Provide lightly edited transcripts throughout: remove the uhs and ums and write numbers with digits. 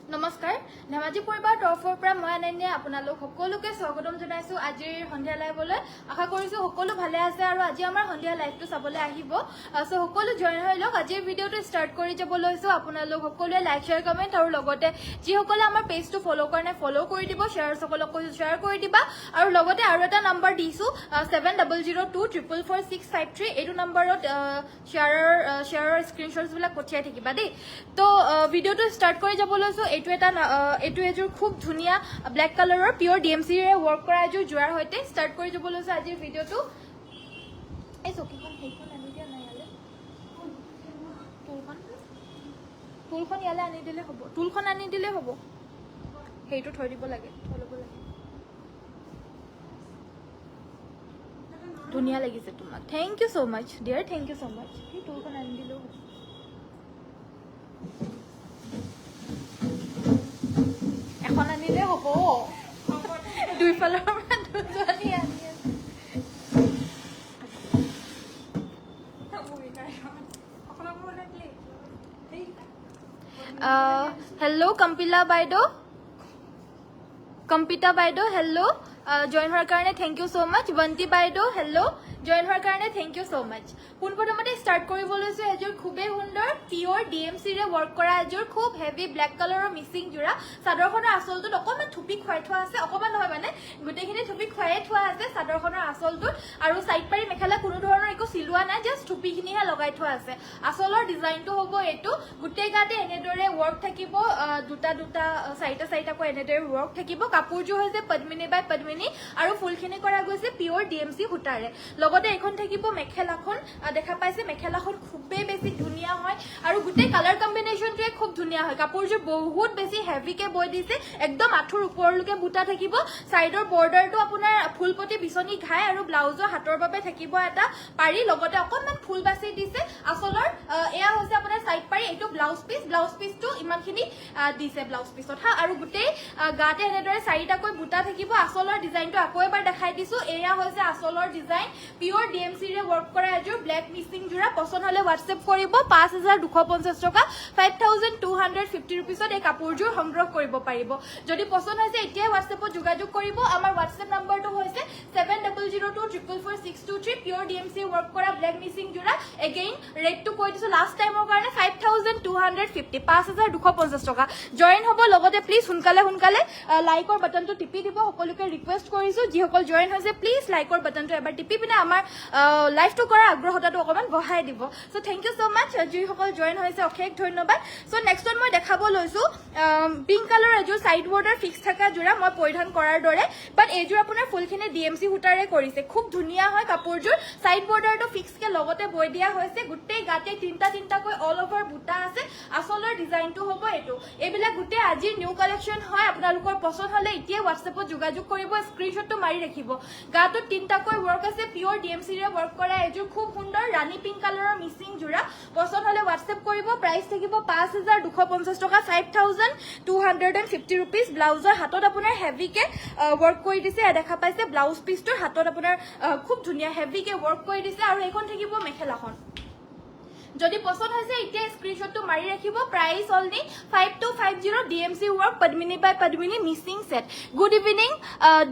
নমস্কাৰ ধেমাজি পৰিবাৰ তৰফৰ পৰা মই আনন্যা আপোনালোক সকলোকে স্বাগতম জনাইছো আজিৰ সন্ধিয়া লাইভলৈ আশা কৰিছো সকলো ভালে আছে আৰু আজি আমাৰ সন্ধিয়া লাইভটো চাবলৈ আহিব সো সকলো জয়েন হৈ লওক আজিৰ ভিডিওটো ষ্টাৰ্ট কৰি যাব লৈছো আপোনালোক সকলোৱে লাইক শেয়াৰ কমেন্ট আৰু লগতে যিসকলে আমাৰ পেজটো ফলো কৰে ফলো কৰি দিব শেয়াৰ সকলোকে শেয়াৰ কৰি দিবা আৰু লগতে আৰু এটা নম্বৰ দিছো 7002444653 এইটো নম্বৰত শেয়াৰৰ স্ক্ৰিনশ্বটছ বিলাক পঠিয়াই থাকিবা দেই তো ভিডিওটো ষ্টাৰ্ট কৰি যাব লৈছো এইটো এযোৰ খুব ধুনীয়া ব্লেক কালাৰৰ পিওৰ ডিএমসি ৰে ওয়াৰ্ক কৰা এযোৰ জোৰাৰ হৈতে ষ্টাৰ্ট কৰি যাব লৈছো আজিৰ ভিডিওটো এই চকীখন সেইখন আনি দিয়া নাই ইয়ালে টুলখন ইয়ালে আনি দিলে হ'ব টুলখন আনি দিলে হ'ব সেইটো থৈ দিব লাগে থৈ ল'ব লাগে ধুনীয়া লাগিছে তোমাক thank you so mass dear thank you so মাচ এই টুলখন আনি দিলেও হ'ব এখন আনিলে হ'ব দুইফালৰ পৰা দুজনী আনি হেল্ল' কম্পিলা বাইদেউ কম্পিতা বাইদেউ হেল্ল' জয়েন হোৱাৰ কাৰণে থেংক ইউ সো মাচ বন্তি বাইদেউ হেল্ল' জয়েন হোৱাৰ কাৰণে থেংক ইউ সো মাচ পোনপ্ৰথমতে ষ্টাৰ্ট কৰিব লৈছো এযোৰ খুবেই সুন্দৰ পিওৰ ডিএমসি ৰে ওয়াৰ্ক কৰা এযোৰ খুব হেভি ব্লেক কালাৰৰ মিক্সিং জোৰা চাদৰখনৰ আঁচলটোত অকণমান থুপি খুৱাই থোৱা আছে অকণমান নহয় মানে গোটেইখিনি থুপি খুৱাই থোৱা আছে চাদৰখনৰ আঁচলটোত আৰু সাইড পাৰি মেখেলা কোনো ধৰণৰ একো চিলোৱা নাই জাষ্ট থুপিখিনিহে লগাই থোৱা আছে আঁচলৰ ডিজাইনটো হ'ব এইটো গোটেই গাতে এনেদৰে ওয়াৰ্ক থাকিব দুটা চাৰিটাকৈ এনেদৰে ওয়াৰ্ক থাকিব কাপোৰযোৰ হৈছে পদ্মিনী বাই পদ্মিনী আৰু ফুলখিনি কৰা গৈছে পিওৰ ডিএমসি সূতাৰে লগতে এখন থাকিব মেখেলাখন দেখা পাইছে মেখেলাখন খুবেই বেছি ধুনীয়া হয় আৰু গোটেই কালাৰ কম্বিনেশনটোৱে খুব ধুনীয়া হয় কাপোৰযোৰ বহুত বেছি হেভিকে বৈ দিছে একদম আঁঠুৰ ওপৰলৈকে বুটা থাকিব সাইডৰ বৰ্ডাৰটো আপোনাৰ ফুলপতি বিচনী ঘাই আৰু ব্লাউজৰ হাতৰ বাবে থাকিব এটা পাৰি লগতে অকণমান ফুল বাছি দিছে আচলৰ এয়া হৈছে আপোনাৰ সাইড পাৰি এইটো ব্লাউজ পিচটো ইমানখিনি দিছে ব্লাউজ পিছত হা আৰু গোটেই গাতে এনেদৰে চাৰিটাকৈ বুটা থাকিব আচলৰ ডিজাইনটো আকৌ এবাৰ দেখাই দিছো এয়া হৈছে আচলৰ ডিজাইন পিওৰ ডিএমসি ৰে ওয়াৰ্ক কৰা এযোৰ ব্লেক মিক্সিং জোৰা পছন্দ হলে হোৱাটছএপ কৰিব 5250 টকা 5250 रुपीसত এই কাপোৰযোৰ সংগ্ৰহ কৰিব পাৰিব যদি পছন্দ হৈছে এতিয়া হোৱাটছএপত যোগাযোগ কৰিব আমাৰ হোৱাটছএপ নম্বৰটো হৈছে 7002444623 পিওৰ ডিএমসি ওয়াৰ্ক কৰা ব্লেক মিক্সিং জোৰা এগেইন ৰেটটো কৈ দিছো লাষ্ট টাইমৰ কাৰণে 5250 5250 টকা জয়েন হ'ব লগতে প্লিজ সোনকালে লাইকৰ বাটনটো টিপি দিব সকলোকে ৰিকুৱেষ্ট কৰিছো যিসকল জয়েন হৈছে প্লিজ লাইকৰ বাটনটো এবাৰ টিপি পিনে আমাৰ লাইভটো কৰা আগ্ৰহতাটো অকমান বঢ়াই দিব সো থ্যাংক ইউ সো মাচ যিসকল জয়েন হৈছে অশেষ ধন্যবাদ সো নেক্সট মই দেখাব লৈছো পিংক কালাৰ এযোৰ সাইড বৰ্ডাৰ ফিক্স থকা জোৰা মই পৰিধান কৰাৰ দৰে বাট এইযোৰ আপোনাৰ ফুলখিনি ডিএমসি সূতাৰে কৰিছে খুব ধুনীয়া হয় কাপোৰযোৰ সাইড বৰ্ডাৰটো ফিক্সকে লগতে বৈ দিয়া হৈছে গোটেই গাতে তিনটাকৈ অল ওভাৰ বুটা আছে আচলৰ ডিজাইনটো হ'ব এইটো এইবিলাক গোটেই আজিৰ নিউ কালেকশন হয় আপোনালোকৰ পছন্দ হলে এতিয়া হোৱাটছএপত যোগাযোগ কৰিব স্ক্ৰিনশ্বটটো মাৰি ৰাখিব গাটো তিনটাকৈ ওয়াৰ্ক আছে পিওৰ ডিএমসি ৰে ওয়াৰ্ক কৰা এযোৰ খুব সুন্দৰ ৰাণী পিংক কালাৰৰ মিক্সিং জোৰা পছন্দ হলে হোৱাটছএপ কৰিব প্ৰাইস থাকিব 5250 টকা 5250 रुपीस ব্লাউজৰ হাতত আপোনাৰ হেভিকে ওয়াৰ্ক কৰি দিছে দেখা পাইছে ব্লাউজ পিছটোৰ হাতত আপোনাৰ খুব ধুনীয়া হেভিকে ওয়াৰ্ক কৰি দিছে আৰু এখন থাকিব মেখেলাখন যদি পছন্দ হৈছে এতিয়া স্ক্ৰিনশ্বটটো মাৰি ৰাখিব price only 5250 DMC work Padmini by Padmini mixing set good evening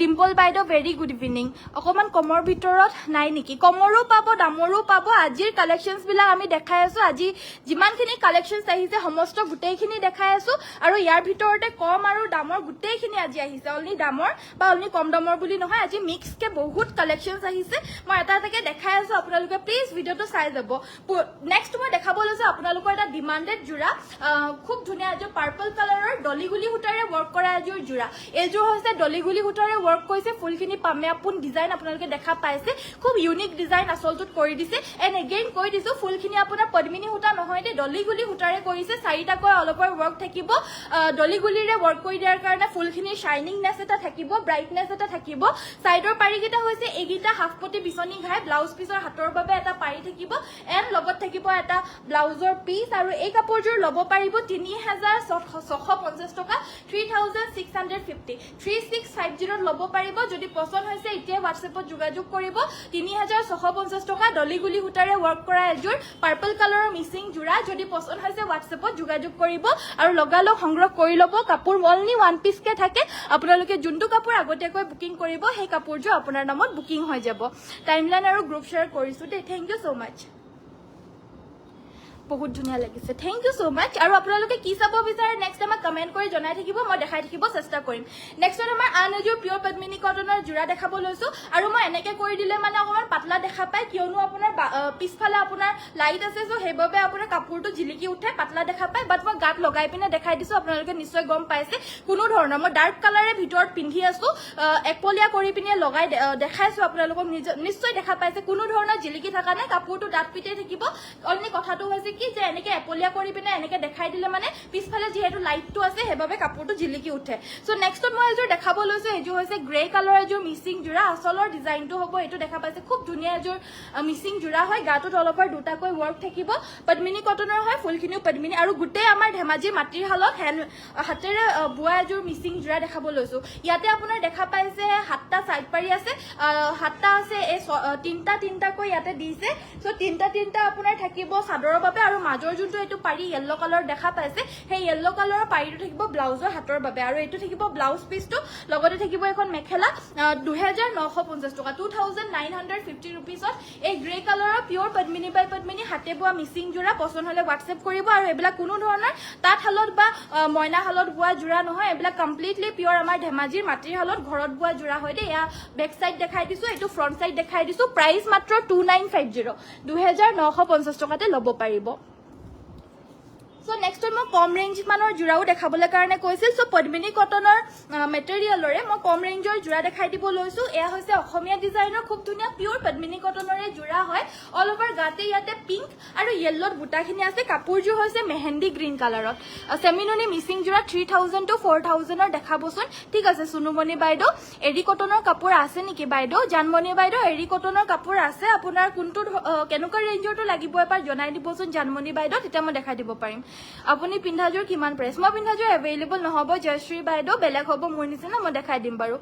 Dimple বাইদেউ ভেৰি গুড ইভিনিং অকমান কমৰ ভিতৰত নাই নেকি কমৰো পাব দামৰো পাব আজিৰ কালেকশনছ বিলাক আমি দেখাই আছো আজি যিমানখিনি কালেকশনছ আহিছে সমস্ত গোটেইখিনি দেখাই আছো আৰু ইয়াৰ ভিতৰতে কম আৰু দামৰ গোটেইখিনি আজি আহিছে অনলি দামৰ বা অনলি কম দামৰ বুলি নহয় আজি মিক্সকে বহুত কালেকশনছ আহিছে মই এটা এটাকে দেখাই আছো আপোনালোকে প্লিজ ভিডিওটো চাই যাব নেক্সট মই দেখাব লৈছো আপোনালোকৰ এটা ডিমান্ডেড জোৰা খুব ধুনীয়া এযোৰ পাৰ্পল কালাৰৰ ডলিগুলি সূতাৰে ওয়াৰ্ক কৰা এযোৰ জোৰা এযোৰ হৈছে ডলিগুলি সূতাৰে ওয়াৰ্ক কৰিছে ফুলখিনি পামেয়াপুন ডিজাইন আপোনালোকে দেখা পাইছে খুব ইউনিক ডিজাইন আসলটোত কৰি দিছে এন্ড এগেইন কৈ দিছো ফুলখিনি আপোনাৰ পদ্মিনী সূতা নহয় দে ডলিগুলি সূতাৰে কৰিছে চাৰিটাকৈ অলপৰ ওয়াৰ্ক থাকিব ডলিগুলিৰে ওয়াৰ্ক কৰি দিয়াৰ কাৰণে ফুলখিনি শাইনিংনেস এটা থাকিব ব্ৰাইটনেস এটা থাকিব সাইডৰ পাৰিকিটা হৈছে এগিটা হাফপতি বিচনী ঘাই ব্লাউজ পিছৰ হাতৰ বাবে এটা পাৰি থাকিব এন্ড লগত থাকিব এটা ব্লাউজৰ পিস আৰু এই কাপোৰযোৰ ল'ব পাৰিব 3650 টকা 3650 3650 ল'ব পাৰিব যদি পছন্দ হৈছে এতিয়া WhatsAppত যোগাযোগ কৰিব 3650 টকা ডলিগুলি সূতাৰে ওয়াৰ্ক কৰা এযোৰ পাৰ্পল কালাৰৰ মিসিং জোড়া যদি পছন্দ হৈছে WhatsAppত যোগাযোগ কৰিব আৰু লগালগ সংগ্ৰহ কৰি ল'ব কাপোৰ অনলি ওয়ান পিস কে থাকে আপোনালোকে যোনটো কাপোৰ আগতীয়াকৈ বুকিং কৰিব সেই কাপোৰযোৰ আপোনাৰ নামত বুকিং হৈ যাব টাইমলাইন আৰু গ্ৰুপ শেয়াৰ কৰিছো দে থ্যাংক ইউ সো মাচ বহুত ধুনিয়া লাগিছে থ্যাংক ইউ সো মাচ আৰু আপোনালোকে কি চাব বিচাৰে নেক্সট আমাক কমেন্ট কৰি জনাই থাকিব মই দেখাই থাকিব চেষ্টা কৰিম নেক্সট আমাৰ আন এযোৰ পিওৰ পদ্মিনী কটনৰ জোড়া দেখাব লৈছো আৰু মই এনেকে কৰি দিলে মানে অকমান পাতলা দেখা পায় কিয়নো আপোনাৰ পিছফালে আপোনাৰ লাইট আছে সো হেইবাবে আপোনাৰ কাপোৰটো জিলিকি উঠে পাতলা দেখা পায় বাট মই গাত লগাই পিনে দেখাই দিছো আপোনালোকে নিশ্চয় গম পাইছে কোনো ধৰণৰ মই ডাৰ্ক কালাৰে ভিতৰত পিন্ধি আছো একপলিয়া কৰি পিনে লগাই দেখাইছো আপোনালোকক নিশ্চয় দেখা পাইছে কোনো ধৰণৰ জিলিকি থকা নাই কাপোৰটো ডাট পিটে থাকিব অনলি কথাটো হৈছে কি যে এনেকে এপলিয়া কৰি পিনে এনেকে দেখাই দিলে মানে পিছফালে যেহেতু লাইটটো আছে হেবাবে কাপোৰটো জিলিকি উঠে সো নেক্সটত মই এযোৰ দেখাব লৈছো এযোৰ হৈছে গ্ৰে কালাৰ এযোৰ মিসিং জোড়া আসলৰ ডিজাইনটো হ'ব এটো দেখা পাইছে খুব ধুনিয়া এযোৰ মিসিং জোড়া হয় গাটোত অলপৰ দুটাকৈ ওয়াৰ্ক থাকিব পদ্মিনী কটনৰ হয় ফুলখিনিও পদ্মিনী আৰু গুটেই আমাৰ ধেমাজি মাটিৰ হালত হাতেৰে বুৱা এযোৰ মিসিং জোড়া দেখাব লৈছো ইয়াতে আপোনাৰ দেখা পাইছে হাতটা সাইড পাৰি আছে হাতটা আছে এই তিনটা কৈ ইয়াতে দিছে সো তিনটা আপোনাৰ থাকিব সাদৰৰ বাবে আৰু মাজৰ যোনটো এটো পাৰি ইয়েলো কালাৰ দেখা পাইছে সেই ইয়েলো কালাৰৰ পাৰিটো থাকিব ব্লাউজৰ হাতৰ বাবে আৰু এটো থাকিব ব্লাউজ পিসটো লগতে থাকিব এখন মেখেলা 2950 টকা 2950 रुपीसত এই গ্ৰে কালাৰৰ পিওৰ পদ্মিনী বাই পদ্মিনী হাতে বোৱা মিসিং জোড়া পছন্দ হলে WhatsApp কৰিব আৰু এবিলা কোনো ধৰণৰ তাত হালত বা ময়না হালত বোৱা জোড়া নহয় এবিলা কমপ্লিটলি পিওৰ আমাৰ ধেমাজিৰ মাটিৰ হালত ঘৰত বোৱা জোড়া হয় দে ইয়া বেক সাইড দেখাই দিছো এটো ফ্ৰন্ট সাইড দেখাই দিছো প্ৰাইস মাত্ৰ 2950 2950 টকাতে ল'ব পাৰিব সো নেক্সট মই কম ৰেঞ্জ মানৰ জোড়াও দেখাবলৈ কাৰণে কৈছিল সো পদ্মিনী কটনৰ মেটেৰিয়েলৰে মই কম ৰেঞ্জৰ জোড়া দেখাই দিব লৈছো এয়া হৈছে অসমীয়া ডিজাইনৰ খুব ধুনিয়া পিওৰ পদ্মিনী কটনৰে জোড়া হয় অল ওভাৰ গাতে ইয়াতে পিংক আৰু ইয়েলোত বুটাখিনি আছে কাপোৰযোৰ হৈছে মেহেন্দি গ্ৰীণ কালাৰত সেমিননি মিসিং জোড়া 3000 টু 4000 ৰ দেখাবচোন ঠিক আছে সুনুমণি বাইদেউ এৰি কটনৰ কাপোৰ আছে নেকি বাইদেউ জানমণি বাইদেউ এৰি কটনৰ কাপোৰ আছে আপোনাৰ কোনটো কেনেকুৱা ৰেঞ্জৰটো লাগিব এবাৰ জনাই দিবচোন জানমণি বাইদেউ তেতিয়া মই দেখাই দিব পাৰিম আপুনি পিন্ধাযোৰ কিমান প্ৰাইস মই পিন্ধাযোৰ এভেইলেবল নহব জয়শ্ৰী বাইদেউ বেলেগ হ'ব মোৰ নিচিনা মই দেখাই দিম বাৰু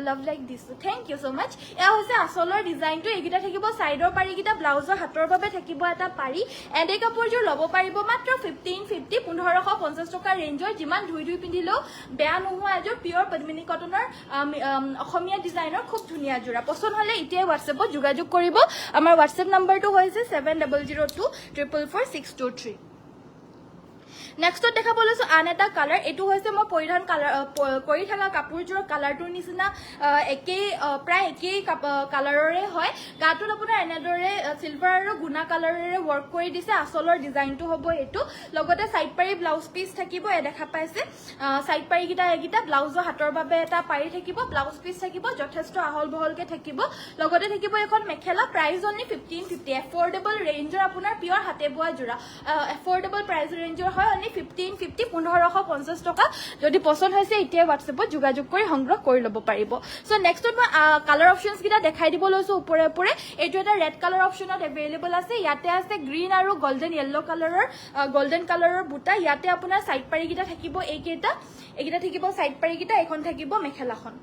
লাভ লাইক দিছ থ্যাংক ইউ সো মাচ এয়া হৈছে আসলৰ ডিজাইনটো এগিটা থাকিব সাইডৰ পাৰিকিটা ব্লাউজৰ হাতৰ বাবে থাকিব এটা পাৰি এডে কাপোৰযোৰ ল'ব পাৰিব মাত্ৰ 1550 1550 টকা ৰেঞ্জৰ যিমান ধুই পিন্ধিলেও বেয়া নোহোৱা এযোৰ পিওৰ পদ্মিনী কটনৰ অসমীয়া ডিজাইনৰ খুব ধুনিয়া জোড়া পছন্দ হলে এতিয়া WhatsAppত যোগাযোগ কৰিব আমাৰ WhatsApp নম্বৰটো হৈছে 7002444623 নেক্সট দেখাব লৈছো আন এটা কালাৰ এটো হৈছে মই পৰিধান কালাৰ কৰি থকা কাপোৰযোৰ কালাৰটোৰ নিচিনা একেই প্ৰায় একেই কালাৰৰে হয় গাটোত আপোনাৰ এনেদৰে সিলভাৰ আৰু গুনা কালাৰেৰে ওয়াৰ্ক কৰি দিছে আসলৰ ডিজাইনটো হ'ব এটো লগতে সাইড পাৰি ব্লাউজ পিস থাকিব এ দেখা পাইছে সাইড পাৰি এগিটা ব্লাউজৰ হাতৰ বাবে এটা পাৰি থাকিব ব্লাউজ পিস থাকিব যথেষ্ট আহল বহলকে থাকিব লগতে থাকিব এখন মেখেলা প্ৰাইস অনলি 1550 এফৰ্ডেবল ৰেঞ্জৰ আপোনাৰ পিওৰ হাতে বোৱা জোড়া এফৰ্ডেবল প্ৰাইস ৰেঞ্জৰ হয় 1550 1550 টকা যদি পছন্দ হৈছে এতিয়া WhatsAppত যোগাযোগ কৰি সংগ্ৰহ কৰি ল'ব পাৰিব সো নেক্সটত মই কালাৰ অপচনস কিটা দেখাই দিব লৈছো ওপৰে এটো এটা ৰেড কালাৰ অপচনত এভেইলেবল আছে ইয়াতে আছে গ্ৰীন আৰু গোল্ডেন ইয়েলো কালাৰৰ বুটা ইয়াতে আপোনাৰ সাইড পাৰি কিটা থাকিব এইকেইটা থাকিব সাইড পাৰি কিটা এখন থাকিব মেখেলাখন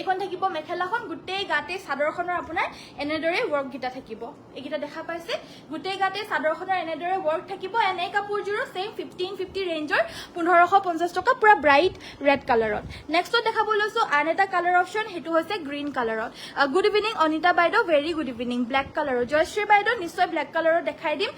এখন থাকিব মেখেলাখন গুটেই গাতে সাদৰখনৰ আপোনাৰ এনেদৰে ওয়াৰ্ক গিটা থাকিব এগিটা দেখা পাইছে গুটেই গাতে সাদৰখনৰ এনেদৰে ওয়াৰ্ক থাকিব এনে কাপোৰযোৰ সেম 1550 ৰেঞ্জৰ 1550 টকা পুৰা ব্ৰাইট ৰেড কালাৰত নেক্সটত দেখাব লৈছো আন এটা কালাৰ অপচন হেতু হৈছে গ্ৰীণ কালাৰত গুড ইভিনিং অনিতা বাইদেউ ভেৰি গুড ইভিনিং ব্ল্যাক কালাৰৰ জয়শ্ৰী বাইদেউ নিশ্চয় ব্ল্যাক কালাৰত দেখাই দিম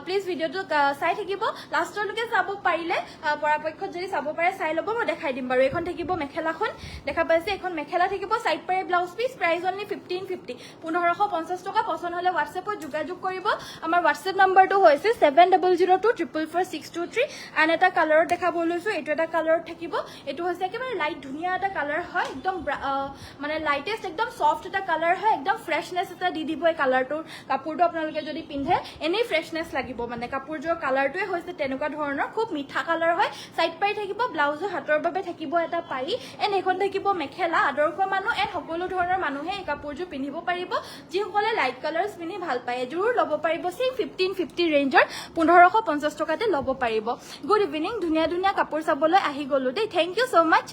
প্লিজ ভিডিওটো চাই থাকিব লাষ্টলৈকে চাব পাৰিলে পৰাপক্ষত যদি চাব পাৰে চাই ল'ব মই দেখাই দিম বাৰু এখন থাকিব মেখেলাখন দেখা পাইছে এখন মেখেলা থাকিব সাইড পাৰি ব্লাউজ পিস প্ৰাইস অনলি 1550 1550 টকা পছন্দ হলে WhatsAppত যোগাযোগ কৰিব আমাৰ WhatsApp নম্বৰটো হৈছে 7002444623 আন এটা কালাৰত দেখাব লৈছো এটো এটা কালাৰত থাকিব এটো হৈছে একেবাৰে লাইট ধুনিয়া এটা কালাৰ হয় একদম মানে লাইটেষ্ট একদম সফট এটা কালাৰ হয় একদম ফ্ৰেশনেস এটা দি দিব এই কালাৰটোৰ কাপোৰটো আপোনালোকে যদি পিন্ধে এনে ফ্ৰেশনেস লাগিব মানে কাপোৰযোৰ কালাৰটোৱে হৈছে তেনেকুৱা ধৰণৰ খুব মিঠা কালাৰ হয় সাইড পাৰি থাকিব ব্লাউজৰ হাতৰ বাবে থাকিব এটা পাৰি এন এখন থাকিব মেখেলা আদৰ বয়সৰ মানুহ এণ্ড সকলো ধৰণৰ মানুহে এই কাপোৰযোৰ পিন্ধিব পাৰিব যিসকলে লাইট কালাৰ্ছ পিন্ধি ভাল পায় এযোৰ ল'ব পাৰিব চেম 1550 ৰেঞ্জৰ 1550 টকাতে ল'ব পাৰিব গুড ইভিনিং ধুনীয়া ধুনীয়া কাপোৰ চাবলৈ আহি গ'লো দেই থেংক ইউ ছ' মাছ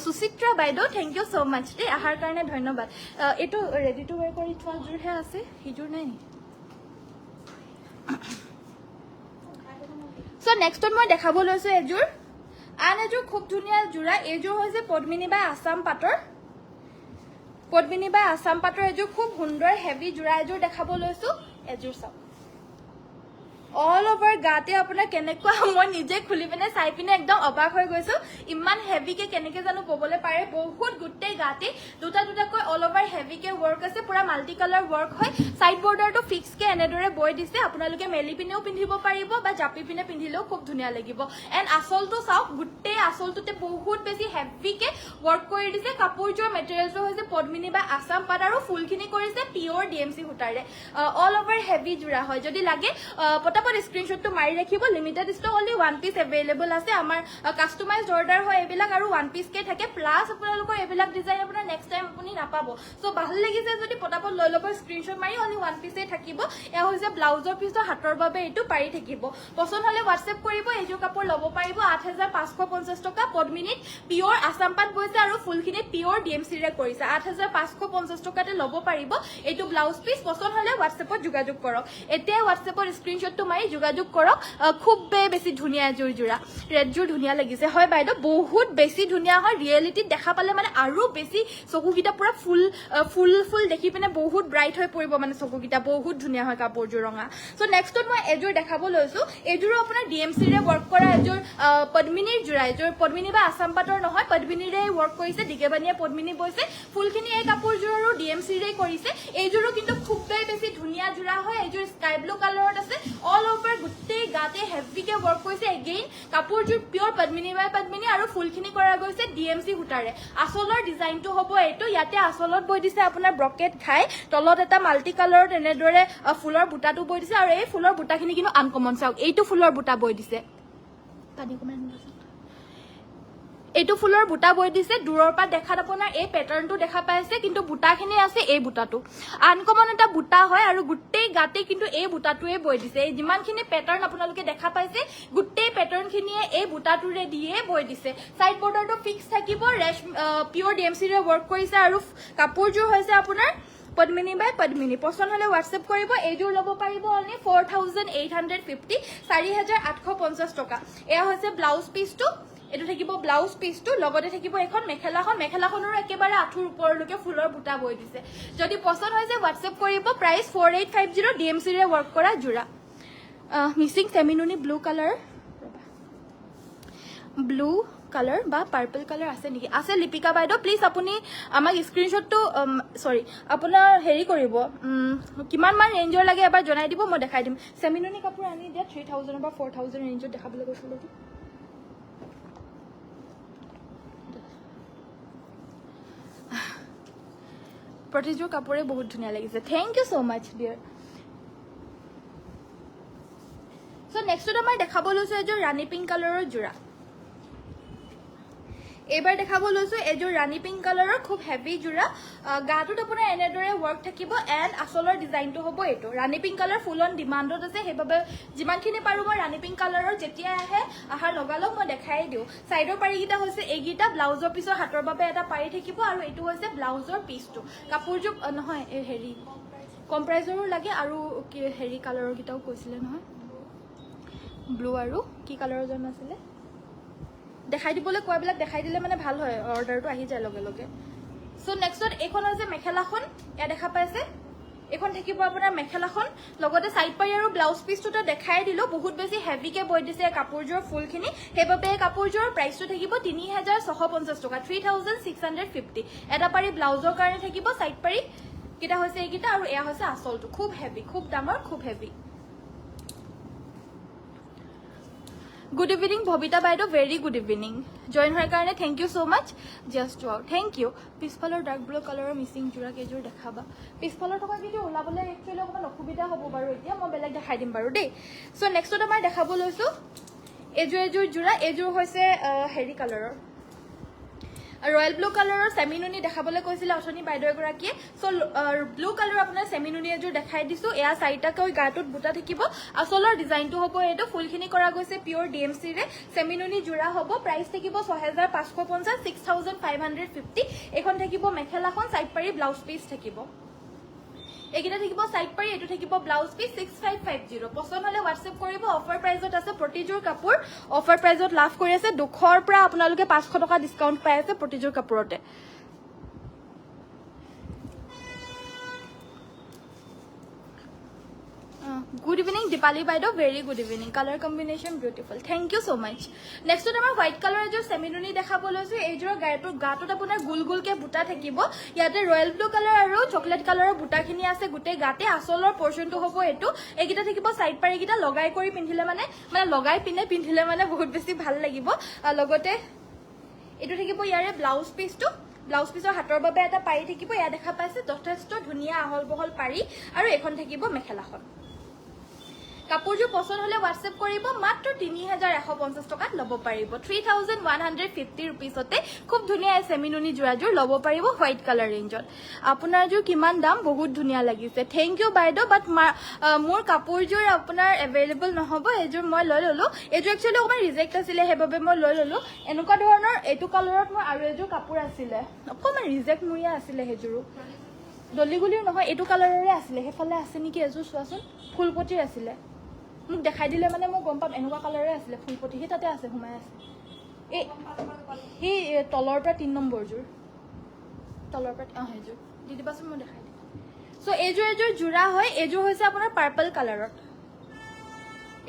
সুচিত্ৰা বাইদেউ থেংক ইউ ছ' মাছ দেই অহাৰ কাৰণে ধন্যবাদ এইটো ৰেডি টু ৱেৰ কৰি থোৱা যোৰহে আছে সিযোৰ নাই চ' নেক্সটত মই দেখাব লৈছোঁ এযোৰ আন এযোৰ খুব ধুনীয়া যোৰা এইযোৰ হৈছে পদ্মিনী বাই আছাম পাটৰ এযোৰ খুব সুন্দৰ হেভি যোৰা এযোৰ দেখাব লৈছোঁ এযোৰ চাওক অল ওভাৰ গাতে আপোনাৰ কেনেকুৱা মই নিজে খুলি পিনে চাই পিনে একদম অবাক হৈ গৈছো ইমান হেভিকে কেনেকে জানো ক'বলৈ পাৰে বহুত গোটেই গাতে দুটা দুটাকৈ অল ওভাৰ হেভিকে ৱৰ্ক আছে পুৰা মাল্টি কালাৰ ৱৰ্ক হয় সাইড বৰ্ডাৰটো ফিক্সকে এনেদৰে বৈ দিছে আপোনালোকে মেলি পিনেও পিন্ধিব পাৰিব বা জাপি পিনে পিন্ধিলেও খুব ধুনীয়া লাগিব এণ্ড আচলটো চাওক গোটেই আচলটোতে বহুত বেছি হেভিকে ৱৰ্ক কৰি দিছে কাপোৰযোৰ মেটেৰিয়েলটো হৈছে পদ্মিনী বা আছাম পাট আৰু ফুলখিনি কৰিছে পিয়ৰ ডিএমচি সূতাৰে অল ওভাৰ হেভি যোৰা হয় যদি লাগে পটাপট স্ক্ৰীনশ্বটটো মাৰি ৰাখিব limited stock only one piece available আছে আমাৰ কাষ্টমাইজড অৰ্ডাৰ হয় এইবিলাক আৰু ওৱান পিচকে থাকে প্লাছ আপোনালোকৰ এইবিলাক ডিজাইন আপোনাৰ নেক্সট টাইম আপুনি নাপাব চ' ভাল লাগিছে যদি পটাপট লৈ ল'ব স্ক্ৰীনশ্বট মাৰি অনলি ওৱান পিচেই থাকিব এয়া হৈছে ব্লাউজৰ পিছৰ হাতৰ বাবে এইটো পাৰি থাকিব পচন্দ হ'লে হোৱাটছএপ কৰিব এইযোৰ কাপোৰ ল'ব পাৰিব 8550 টকা পদ্মিনীত পিয়ৰ আছাম পাট বৈছে আৰু ফুলখিনিত পিয়ৰ ডিএমচিৰে কৰিছে 8550 টকাতে ল'ব পাৰিব এইটো ব্লাউজ পিচ পচন্দ হ'লে হোৱাটছএপত যোগাযোগ কৰক এতিয়া হোৱাটছএপৰ স্ক্ৰীনশ্বটটো মাৰি যোগাযোগ কৰক খুব বেছি ধুনীয়া এযোৰ যোৰা ৰেডযোৰ ধুনীয়া লাগিছে হয় বাইদেউ বহুত বেছি ধুনীয়া হয় ৰিয়েলিটিত দেখা পালে মানে আৰু বেছি চকুকেইটা পুৰা ফুল দেখি পিনে বহুত ব্ৰাইট হৈ পৰিব মানে চকুকেইটা বহুত ধুনীয়া হয় কাপোৰযোৰ ৰঙা চ' নেক্সটত মই এযোৰ দেখাব লৈছোঁ এইযোৰো আপোনাৰ ডিএমচিৰে ৱৰ্ক কৰা এযোৰ পদ্মিনীৰ যোৰা এযোৰ পদ্মিনী বা আছাম পাটৰ নহয় পদ্মিনীৰে ৱৰ্ক কৰিছে দিগেবানীয়ে পদ্মিনী বৈছে ফুলখিনি এই কাপোৰযোৰৰো ডিএমচিৰে কৰিছে এইযোৰো কিন্তু খুব বেছি ধুনীয়া যোৰা হয় এইযোৰ স্কাই ব্লু কালাৰত আছে অল ওভাৰ গোটেই গাতে হেভিকে ৱৰ্ক কৰিছে এগেইন কাপোৰযোৰ পিয়ৰ পদ্মিনী বাই পদ্মিনী আৰু ফুলখিনি কৰা গৈছে ডিএমচি সূতাৰে আচলৰ ডিজাইনটো হ'ব এইটো ইয়াতে আচলত বৈ দিছে আপোনাৰ ব্ৰকেট ঘাই তলত এটা মাল্টি কালাৰত এনেদৰে ফুলৰ বুটাটো বৈ দিছে আৰু এই ফুলৰ বুটাখিনি কিন্তু আনকমন চাওক এইটো ফুলৰ বুটা বৈ দিছে এইটো ফুলৰ বুটা বৈ দিছে দূৰৰ পৰা দেখাত আপোনাৰ এই পেটাৰ্ণটো দেখা পাইছে কিন্তু বুটাখিনি আছে এই বুটাটো আনকমন এটা বুটা হয় আৰু গোটেই গাতে কিন্তু এই বুটাটোৱে বৈ দিছে এই যিমানখিনি পেটাৰ্ণ আপোনালোকে দেখা পাইছে গোটেই পেটাৰ্ণখিনিয়ে এই বুটাটোৰে দিয়ে বৈ দিছে সাইড বৰ্ডাৰটো ফিক্স থাকিব পিয়ৰ ডিএমচিৰে ৱৰ্ক কৰিছে আৰু কাপোৰযোৰ হৈছে আপোনাৰ পদ্মিনী বাই পদ্মিনী পচন্দ হ'লে হোৱাটছএপ কৰিব এইযোৰ ল'ব পাৰিব অনলি 4850 4850 টকা এয়া হৈছে ব্লাউজ পিচটো এইটো থাকিব ব্লাউজ পিচটো লগতে থাকিব এখন মেখেলাখনৰ একেবাৰে আঁঠুৰ ওপৰলৈকে ফুলৰ বুটা বৈ দিছে যদি পচন্দ হৈছে হোৱাটছএপ কৰিব প্ৰাইচ 4850 ডিএমচিৰে ৱৰ্ক কৰা যোৰা মিচিং চেমিনুনি ব্লু কালাৰ বা পাৰ্পল কালাৰ আছে নেকি আছে লিপিকা বাইদেউ প্লিজ আপুনি আমাক স্ক্ৰীনশ্বটটো আপোনাৰ হেৰি কৰিব কিমান মান ৰেঞ্জৰ লাগে এবাৰ জনাই দিব মই দেখাই দিম চেমিনুনি কাপোৰ আনি দিয়া 3000 বা 4000 ৰেঞ্জত দেখাবলৈ কৈছিলোঁ প্ৰতিযোৰ কাপোৰে বহুত ধুনীয়া লাগিছে thank you so' much dear so' নেক্সটত আমাৰ দেখাব লৈছোঁ এযোৰ ৰাণী পিংক কালাৰৰ যোৰা এইবাৰ দেখাব লৈছোঁ এযোৰ ৰাণী পিংক কালাৰৰ খুব হেভি যোৰা গাটোত আপোনাৰ এনেদৰে ৱৰ্ক থাকিব এণ্ড আচলৰ ডিজাইনটো হ'ব এইটো ৰাণী পিংক কালাৰ ফুল অন ডিমাণ্ডত আছে সেইবাবে যিমানখিনি পাৰোঁ মই ৰাণী পিংক কালাৰৰ যেতিয়া আহাৰ লগালগ মই দেখাই দিওঁ ছাইডৰ পাৰিকেইটা হৈছে এইকেইটা ব্লাউজৰ পিছৰ হাতৰ বাবে এটা পাৰি থাকিব আৰু এইটো হৈছে ব্লাউজৰ পিচটো কাপোৰযোৰ নহয় হেৰি কম্প্ৰাইজৰো লাগে আৰু হেৰি কালাৰৰ কেইটাও কৈছিলে নহয় ব্লু আৰু কি কালাৰৰ জন আছিলে দেখাই দিবলৈ কোৱাবিলাক দেখাই দিলে মানে ভাল হয় অৰ্ডাৰটো আহি যায় লগে লগে চ' নেক্সটত এইখন হৈছে মেখেলাখন এয়া দেখা পাইছে এখন থাকিব আপোনাৰ মেখেলাখন লগতে সাইড পাৰি আৰু ব্লাউজ পিচটো দেখাই দিলোঁ বহুত বেছি হেভিকে বৈ দিছে কাপোৰযোৰ ফুলখিনি সেইবাবে এই কাপোৰযোৰৰ প্ৰাইচটো থাকিব 3650 টকা 3650 এটা পাৰি ব্লাউজৰ কাৰণে থাকিব সাইড পাৰি কেইটা হৈছে এইকেইটা আৰু এয়া হৈছে আচলটো খুব হেভি খুব ডাঙৰ খুব হেভি গুড ইভিনিং ভবিতা বাইদেউ ভেৰি গুড ইভিনিং জইন হোৱাৰ কাৰণে thank you so' much just wow thank you পিছফালৰ ডাৰ্ক ব্লু কালাৰৰ মিচিং যোৰা কেইযোৰ দেখাবা পিছফালৰ থকা কেইযোৰ ওলাবলৈ একচুৱেলি অকণমান অসুবিধা হ'ব বাৰু এতিয়া মই বেলেগ দেখাই দিম বাৰু দেই চ' নেক্সটত আমাৰ দেখাব লৈছোঁ এযোৰ যোৰা এইযোৰ হৈছে হেৰি কালাৰৰ ৰয়েল ব্লু কালাৰৰ চেমিনুনি দেখাবলৈ কৈছিলে অথনি বাইদেউ এগৰাকীয়ে চ' ব্লু কালাৰ আপোনাৰ চেমিনুনি এযোৰ দেখাই দিছো এয়া 4টাকৈ গাটোত বুটা থাকিব আচলৰ ডিজাইনটো হ'ব এইটো ফুলখিনি কৰা গৈছে পিয়ৰ DMC ৰে চেমিনুনি জোৰা হ'ব প্ৰাইচ থাকিব 6550 6550 এখন থাকিব মেখেলাখন সাইড পাৰি ব্লাউজ পিস থাকিব এগিটা থাকিব সাইড পাৰি এটো থাকিব ব্লাউজ পিস 6550 পছন্দ হলে WhatsApp কৰিব অফাৰ প্ৰাইজত আছে প্ৰতিযোৰ কাপোৰ অফাৰ প্ৰাইজত লাভ কৰি আছে 200 ৰ পৰা আপোনালোকে 500 টকা ডিসকাউন্ট পাই আছে প্ৰতিযোৰ কাপোৰতে Good evening, Dipali Baido. Very good evening. Color combination beautiful. Thank you so much. Next to our white color jo seminuni dekha bolosu ejor gatot apunar gul gul ke buta thakibo yate royal blue color aru chocolate color buta khini ase gute gate asolor portion to hobo etu egita thakibo side pari gita logai kori pindhile mane logai pindhile mane bahut beshi bhal lagibo logote etu thakibo yare blouse piece to blouse পিসৰ হাতৰ বাবে এটা পাৰি থাকিব ইয়া দেখা পাইছে যথেষ্ট ধুনিয়া আহল বহল পাৰি আৰু এখন থাকিব মেখেলাখন কাপোৰযোৰ পছন্দ হলে WhatsApp কৰিব মাত্ৰ 3150 টকাত লব পাৰিব 3150 रुपीसতে খুব ধুনিয়া সেমিনুনি জোৰাজোৰ লব পাৰিব হোৱাইট কালাৰ ৰেঞ্জত আপোনাৰ জোৰ কিমান দাম বহুত ধুনিয়া লাগিছে থ্যাংক ইউ বাইদো বাট মোৰ কাপোৰযোৰ আপোনাৰ अवेलेबल নহব এজোৰ মই লৈ ললো এজোৰ একচুয়ালি অকমান ৰিজেক্ট আছিল হেবাবে মই লৈ ললো এনেকুৱা ধৰণৰ এটো কালাৰত মই আৰু এজোৰ কাপোৰ আছিল অকমান ৰিজেক্ট মুৰিয়া আছিল হেজোৰ দলিগুলিৰ নহয় এটো কালাৰৰে আছিল হেফালে আছে নেকি এজোৰ চোৱাচোন ফুলপটিৰ আছিল মোক দেখাই দিলে মানে মই গম পাম এনেকুৱা কালাৰৰে আছিল ফুলপটি হে তাতে আছে ঘুমাই আছে এই তলৰ পৰা 3 নম্বৰ জোৰ তলৰ পৰা হেজোৰ দি দিবাচোন মই দেখাই দিম সো এজোৰ জোৰা হয় এজোৰ হৈছে আপোনাৰ পাৰ্পল কালাৰত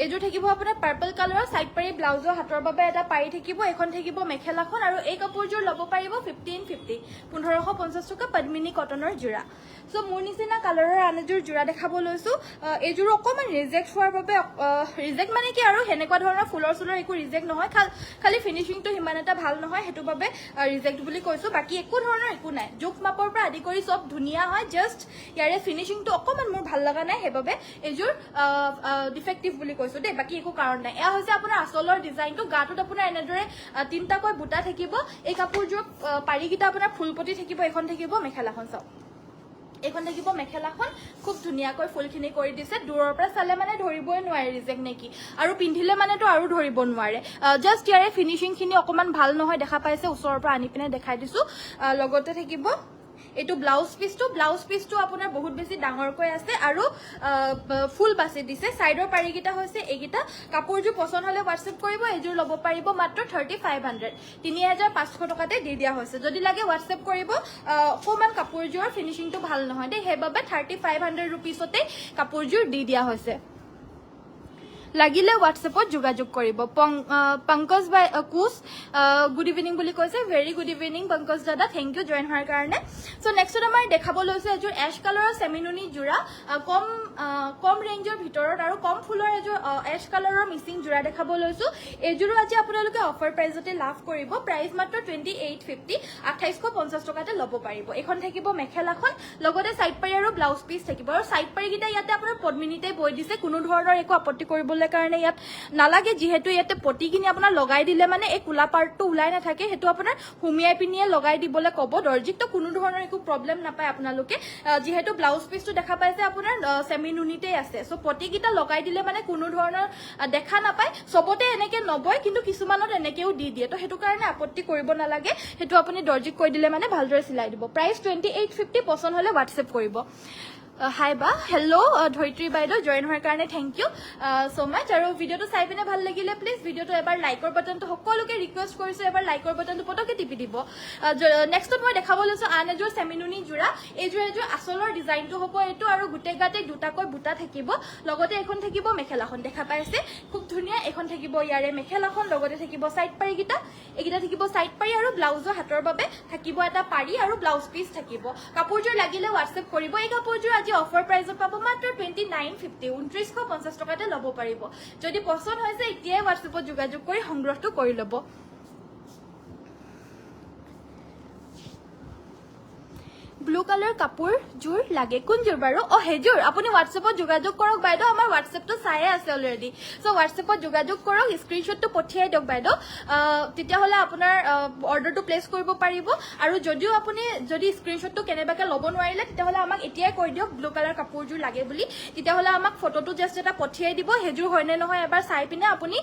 এজোৰ থাকিব আপোনাৰ পাৰ্পল কালাৰৰ সাইড পাৰি ব্লাউজৰ হাতৰ বাবে এটা পাৰি থাকিব এখন থাকিব মেখেলাখন আৰু এই কাপোৰযোৰ লব পাৰিব 1550 1550 টকা পদ্মিনী কটনৰ জোৰা সো মোৰ নিচিনা কালাৰৰ আনজোৰ জোৰা দেখাব লৈছো এজোৰ অকমান ৰিজেক্ট হোৱাৰ বাবে ৰিজেক্ট মানে কি আৰু হেনেকুৱা ধৰণৰ ফুলৰ সুলৰ একো ৰিজেক্ট নহয় খালি ফিনিশিংটো হিমান এটা ভাল নহয় হেতু বাবে ৰিজেক্ট বুলি কৈছো বাকি একো ধৰণৰ একো নাই জোখ মাপৰ পৰা আদি কৰি সব ধুনিয়া হয় জাস্ট ইয়াৰে ফিনিশিংটো অকমান মোৰ ভাল লগা নাই হেবাবে এজোৰ ডিফেক্টিভ বুলি কৈছো দে বাকি একো কাৰণ নাই এয়া হৈছে আপোনাৰ আসলৰ ডিজাইনটো গাটোত আপোনাৰ এনেদৰে তিনটাকৈ বুটা থাকিব এই কাপোৰযোৰ পাৰিগিটা আপোনাৰ ফুলপটি থাকিব এখন থাকিব মেখেলাখন চাও এখন থাকিব মেখেলাখন খুব ধুনিয়াকৈ ফুলখিনি কৰি দিছে দূৰৰ পৰা চালে মানে ধৰিবই নোৱাৰে ৰিজেক্ট নেকি আৰু পিন্ধিলে মানেটো আৰু ধৰিব নোৱাৰে জাস্ট ইয়াৰে ফিনিশিং খিনি অকমান ভাল নহয় দেখা পাইছে ওচৰৰ পৰা আনি পিনে দেখাই দিছো লগতে থাকিব এটো ব্লাউজ পিসটো আপোনাৰ বহুত বেছি ডাঙৰকৈ আছে আৰু ফুল বাছি দিছে সাইডৰ পাৰিগিটা হৈছে এগিটা কাপোৰযোৰ পছন্দ হলে WhatsApp কৰিব এযোৰ লব পাৰিব মাত্ৰ 3500 3500 টকাতে দি দিয়া হৈছে যদি লাগে WhatsApp কৰিব কোমান কাপোৰযোৰ ফিনিশিংটো ভাল নহয় দে হেবাবে 3500 रुपीसতে কাপোৰযোৰ দি দিয়া হৈছে লাগিলে WhatsAppত যোগাযোগ কৰিব পংকজ ভাই কুছ গুড ইভিনিং বুলি কৈছে ভেৰি গুড ইভিনিং পংকজ দাদা থ্যাংক ইউ জয়েন হোৱাৰ কাৰণে সো নেক্সট আমাৰ দেখাব লৈছে এযোৰ এশ কালাৰৰ সেমিনুনি জোৰা কম ৰেঞ্জৰ ভিতৰত আৰু কম ফুলৰ এযোৰ এশ কালাৰৰ মিচিং জোৰা দেখাব লৈছো এযোৰ আজি আপোনালোকে অফাৰ প্ৰাইজতে লাভ কৰিব প্ৰাইস মাত্ৰ 2850 2850 টকাতে লব পাৰিব এখন থাকিব মেখেলাখন লগতে সাইড পাৰি আৰু ব্লাউজ পিস থাকিব আৰু সাইড পাৰি গিটা ইয়াতে আপোনাৰ পদ্মিনীতে বৈ দিছে কোনো ধৰণৰ একো আপত্তি কৰিব কাৰণে ইয়াত নালাগে যেহেতু ইয়াতে পটি কিনি আপোনাৰ লগাই দিলে মানে এই কুলা পাৰ্টটো উলাই না থাকে হেতু আপোনাৰ হুমিয়াই পিনিয়ে লগাই দিবলে কব দৰ্জিক তো কোনো ধৰণৰ একো প্ৰবলেম নাপায় আপোনালোকে যেহেতু ব্লাউজ পিসটো দেখা পাইছে আপোনাৰ সেমিনুনিতে আছে সো পটি কিটা লগাই দিলে মানে কোনো ধৰণৰ দেখা নাপায় সবতে এনেকে নবয় কিন্তু কিছুমানত এনেকেও দি দিয়ে তো হেতু কাৰণে আপত্তি কৰিব নালাগে হেতু আপুনি দৰ্জিক কৈ দিলে মানে ভালদৰে সিলাই দিব প্ৰাইস 2850 পছন্দ হলে WhatsApp কৰিব হাই বা হেল্লো ধৈত্ৰী বাইদেউ জয়েন হোৱাৰ কাৰণে থ্যাংক ইউ সো মাচ আৰু ভিডিওটো চাই পিনে ভাল লাগিলে প্লিজ ভিডিওটো এবাৰ লাইকৰ বাটনটো সকলোকে ৰিকুৱেষ্ট কৰিছো এবাৰ লাইকৰ বাটনটো পটকে টিপি দিব নেক্সট মই দেখাব লৈছো আন এযোৰ সেমিনুনি জোৰা এযোৰ আসলৰ ডিজাইনটো হ'ব এটো আৰু গুটে গাতে দুটাকৈ বুটা থাকিব লগতে এখন থাকিব মেখেলাখন দেখা পাইছে খুব ধুনিয়া এখন থাকিব ইয়াৰে মেখেলাখন লগতে থাকিব সাইড পাৰি গিটা এগিটা থাকিব সাইড পাৰি আৰু ব্লাউজৰ হাতৰ বাবে থাকিব এটা পাৰি আৰু ব্লাউজ পিস থাকিব কাপোৰযোৰ লাগিলে WhatsApp কৰিব এই কাপোৰযোৰ আজি অফাৰ প্ৰাইজত পাব মাত্ৰ 2950 2950 টকাতে লব পাৰিব যদি পছন্দ হৈছে এতিয়াই WhatsAppত যোগাযোগ কৰি সংগ্ৰহটো কৰি লব ব্লু কালাৰ কাপোৰযোৰ লাগে কোনযোৰ বাৰু অ হেযোৰ আপুনি হোৱাটছএপত যোগাযোগ কৰক বাইদেউ আমাৰ হোৱাটছএপটো চাইয়ে আছে অলৰেডি সো হোৱাটছএপত যোগাযোগ কৰক স্ক্ৰীনশ্বটটো পঠিয়াই দিয়ক বাইদেউ তেতিয়াহ'লে আপোনাৰ অৰ্ডাৰটো প্লেচ কৰিব পাৰিব আৰু যদিও আপুনি যদি স্ক্ৰীনশ্বটটো কেনেবাকে ল'ব নোৱাৰিলে তেতিয়াহ'লে আমাক এতিয়াই কৈ দিয়ক ব্লু কালাৰ কাপোৰযোৰ লাগে বুলি তেতিয়াহ'লে আমাক ফটোটো জাষ্ট এটা পঠিয়াই দিব হেযোৰ হয়নে নহয় এবাৰ চাই পিনে আপুনি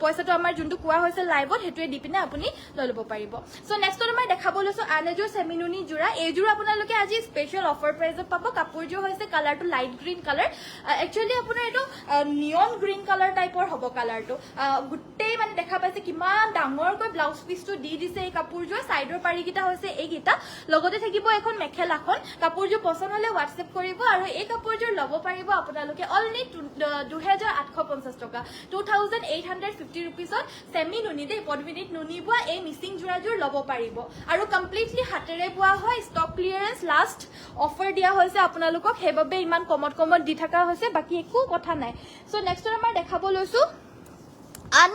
পইচাটো আমাৰ যোনটো কোৱা হৈছে লাইভত হেতুৱে দি পিনে আপুনি লৈ ল'ব পাৰিব সো নেক্সটত মই দেখাব লৈছো আন এযোৰ সেমিনুনি জোৰা এইযোৰ আপোনালোকে আজি স্পেশাল অফাৰ প্ৰাইজত পাব কাপোৰযোৰ হৈছে কালাৰটো লাইট গ্ৰীণ কালাৰ একচুয়ালি আপোনাৰ এটো নিয়ন গ্ৰীণ কালাৰ টাইপৰ হ'ব কালাৰটো গুটেই মানে দেখা পাইছে কিমান ডাঙৰকৈ ব্লাউজ পিসটো দি দিছে এই কাপোৰযোৰ সাইডৰ পাৰিকিটা হৈছে এইকিটা লগতে থাকিব এখন মেখেলাখন কাপোৰযোৰ পছন্দ হলে হোৱাটছএপ কৰিব আৰু এই কাপোৰযোৰ ল'ব পাৰিব আপোনালোকে অনলি 2850 টকা 2850 रुपीसত সেমি নুনি দে পডমিনিট নুনি বুৱা এই মিসিং জোৰাযোৰ ল'ব পাৰিব আৰু কমপ্লিটলি হাতেৰে বুৱা হয় ষ্টক ক্লিয়াৰেন্স লাষ্ট অফাৰ দিয়া হৈছে আপোনালোকক হেবাবে ইমান কমত দি থাকা হৈছে বাকি একো কথা নাই সো নেক্সটৰ আমাৰ দেখাব লৈছো আন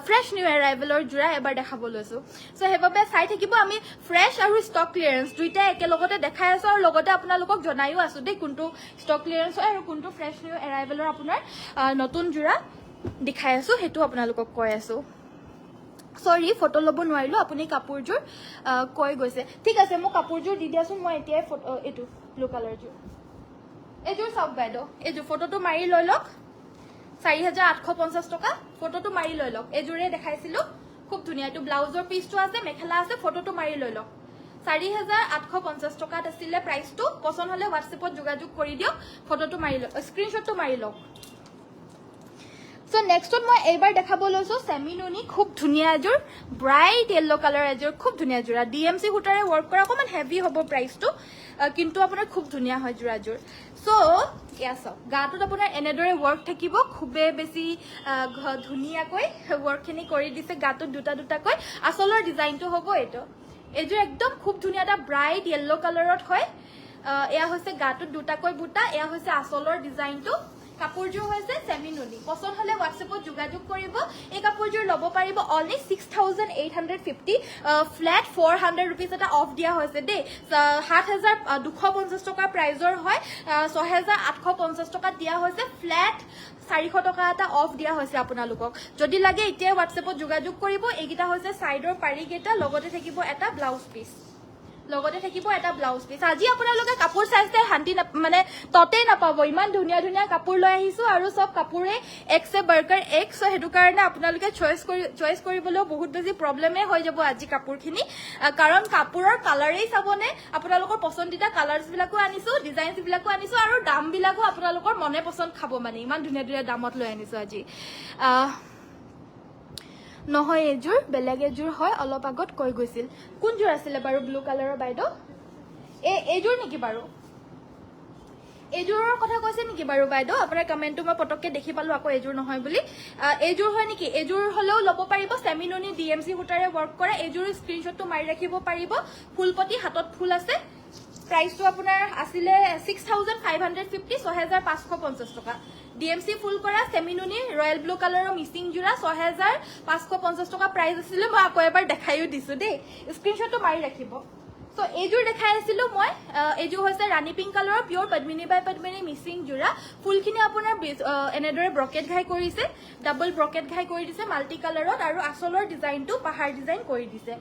ফ্ৰেশ নিউ এৰাইভেলৰ জোৰা এবাৰ দেখাব লৈছো সো হেবাবে চাই থাকিব আমি ফ্ৰেশ আৰু ষ্টক ক্লিয়াৰেন্স দুইটা একেলগতে দেখাই আছো আৰু লগতে আপোনালোকক জনাইও আছো দেই কোনটো ষ্টক ক্লিয়াৰেন্স হয় আৰু কোনটো ফ্ৰেশ নিউ এৰাইভেলৰ আপোনাৰ নতুন জোৰা দেখাই আছো হেতু আপোনালোকক কৈ আছো সৰি ফটো লব নোৱাৰিলো আপুনি কাপোৰযোৰ কৈ গৈছে ঠিক আছে মই কাপোৰযোৰ দি দিয়াছো মই এতিয়া এটো ব্লু কালাৰযোৰ এযোৰ সব বাইদেউ এযোৰ ফটোটো মাৰি লৈ লওক 4850 টকা ফটোটো মাৰি লৈ লওক এযোৰে দেখাইছিলো খুব ধুনিয়া এটো ব্লাউজৰ পিসটো আছে মেখেলা আছে ফটোটো মাৰি লৈ লওক 4850 টকাত আছিল প্ৰাইসটো পছন্দ হলে হোৱাটছএপত যোগাযোগ কৰি দিয়ক ফটোটো মাৰি লওক স্ক্ৰীনশ্বটটো মাৰি লওক সো নেক্সটত মই এইবাৰ দেখাব লৈছো সেমিনুনি খুব ধুনিয়া এযোৰ ব্ৰাইট ইয়েলো কালাৰ এযোৰ খুব ধুনিয়া জোৰা ডিএমসি হুটাৰে ওয়াৰ্ক কৰা অকমান হেভি হ'ব প্ৰাইসটো কিন্তু আপোনাৰ খুব ধুনিয়া হয় জোৰাযোৰ সো ইয়াস গাটোত আপোনাৰ এনেদৰে ওয়াৰ্ক থাকিব খুবে বেছি ধুনিয়াকৈ ওয়াৰ্কখিনি কৰি দিছে গাটোত দুটা কৈ আসলৰ ডিজাইনটো হ'ব এটো এযোৰ একদম খুব ধুনিয়া এটা ব্ৰাইট ইয়েলো কালাৰত হয় এয়া হৈছে গাটোত দুটাকৈ বুটা এয়া হৈছে আসলৰ ডিজাইনটো কাপোৰযোৰ হৈছে সেমিনুনি পছন্দ হলে হোৱাটছএপত যোগাযোগ কৰিব এই কাপোৰযোৰ ল'ব পাৰিব অনলি 6850 ফ্ল্যাট 400 रुपीस এটা অফ দিয়া হৈছে দেই 7250 টকা প্ৰাইজৰ হয় 6850 টকা দিয়া হৈছে ফ্ল্যাট 400 টকা এটা অফ দিয়া হৈছে আপোনালোকক যদি লাগে এতিয়া হোৱাটছএপত যোগাযোগ কৰিব এইকিটা হৈছে সাইডৰ পাৰিকেটা লগতে থাকিব এটা ব্লাউজ পিস লগতে থাকিব এটা ব্লাউজ পিস আজি আপোনালোকে কাপোৰ চাইছে শান্তি মানে ততে নাপাব ইমান ধুনিয়া ধুনিয়া কাপোৰ লৈ আহিছো আৰু সব কাপোৰে এক্সে বাৰ্কাৰ এক্স হেতু কাৰণে আপোনালোকে চয়েস কৰিবলৈ বহুত বেছি প্ৰবলেমে হৈ যাব আজি কাপোৰখিনি কাৰণ কাপোৰৰ কালাৰেই চাবনে আপোনালোকৰ পছন্দিতা কালাৰছ বিলাকো আনিছো ডিজাইনছ বিলাকো আনিছো আৰু দাম বিলাকো আপোনালোকৰ মনে পছন্দ খাব মানে ইমান ধুনিয়া ধুনিয়া দামত লৈ আনিছো আজি নহয় এযোৰ বেলেগ এযোৰ হয় অলপ আগত কৈ গৈছিল কোন জোৰ আছিল বাৰু ব্লু কালাৰৰ বাইদেউ এযোৰ নেকি বাৰু এযোৰৰ কথা কৈছে নেকি বাৰু বাইদেউ আপোনাৰ কমেন্টটো মই পটককে দেখি পালো আকৌ এযোৰ নহয় বুলি এযোৰ হয় নেকি এযোৰ হলেও ল'ব পাৰিব সেমিনুনি ডিএমসি হুটাৰে ওয়াৰ্ক কৰে এযোৰ স্ক্ৰীনশ্বটটো মাৰি ৰাখিব পাৰিব ফুলপতি হাতত ফুল আছে প্ৰাইসটো আপোনাৰ আছিল 6550 6550 টকা ডিএমসি ফুল কৰা সেমিনুনি ৰয়্যাল ব্লু কালাৰৰ মিসিং জোৰা 6550 টকা প্ৰাইস আছিল মই আকৌ এবাৰ দেখাইও দিছো দেই স্ক্ৰীনশ্বটটো মাৰি ৰাখিব সো এযোৰ দেখাই আছিলো মই এযোৰ হৈছে ৰাণী পিংক কালাৰৰ pure Padmini by Padmini missing জোৰা ফুলখিনি আপোনাৰ এনেদৰে ব্ৰকেট ঘাই কৰিছে ডাবল ব্ৰকেট ঘাই কৰি দিছে মাল্টি কালাৰত আৰু আসলৰ ডিজাইনটো পাহাৰ ডিজাইন কৰি দিছে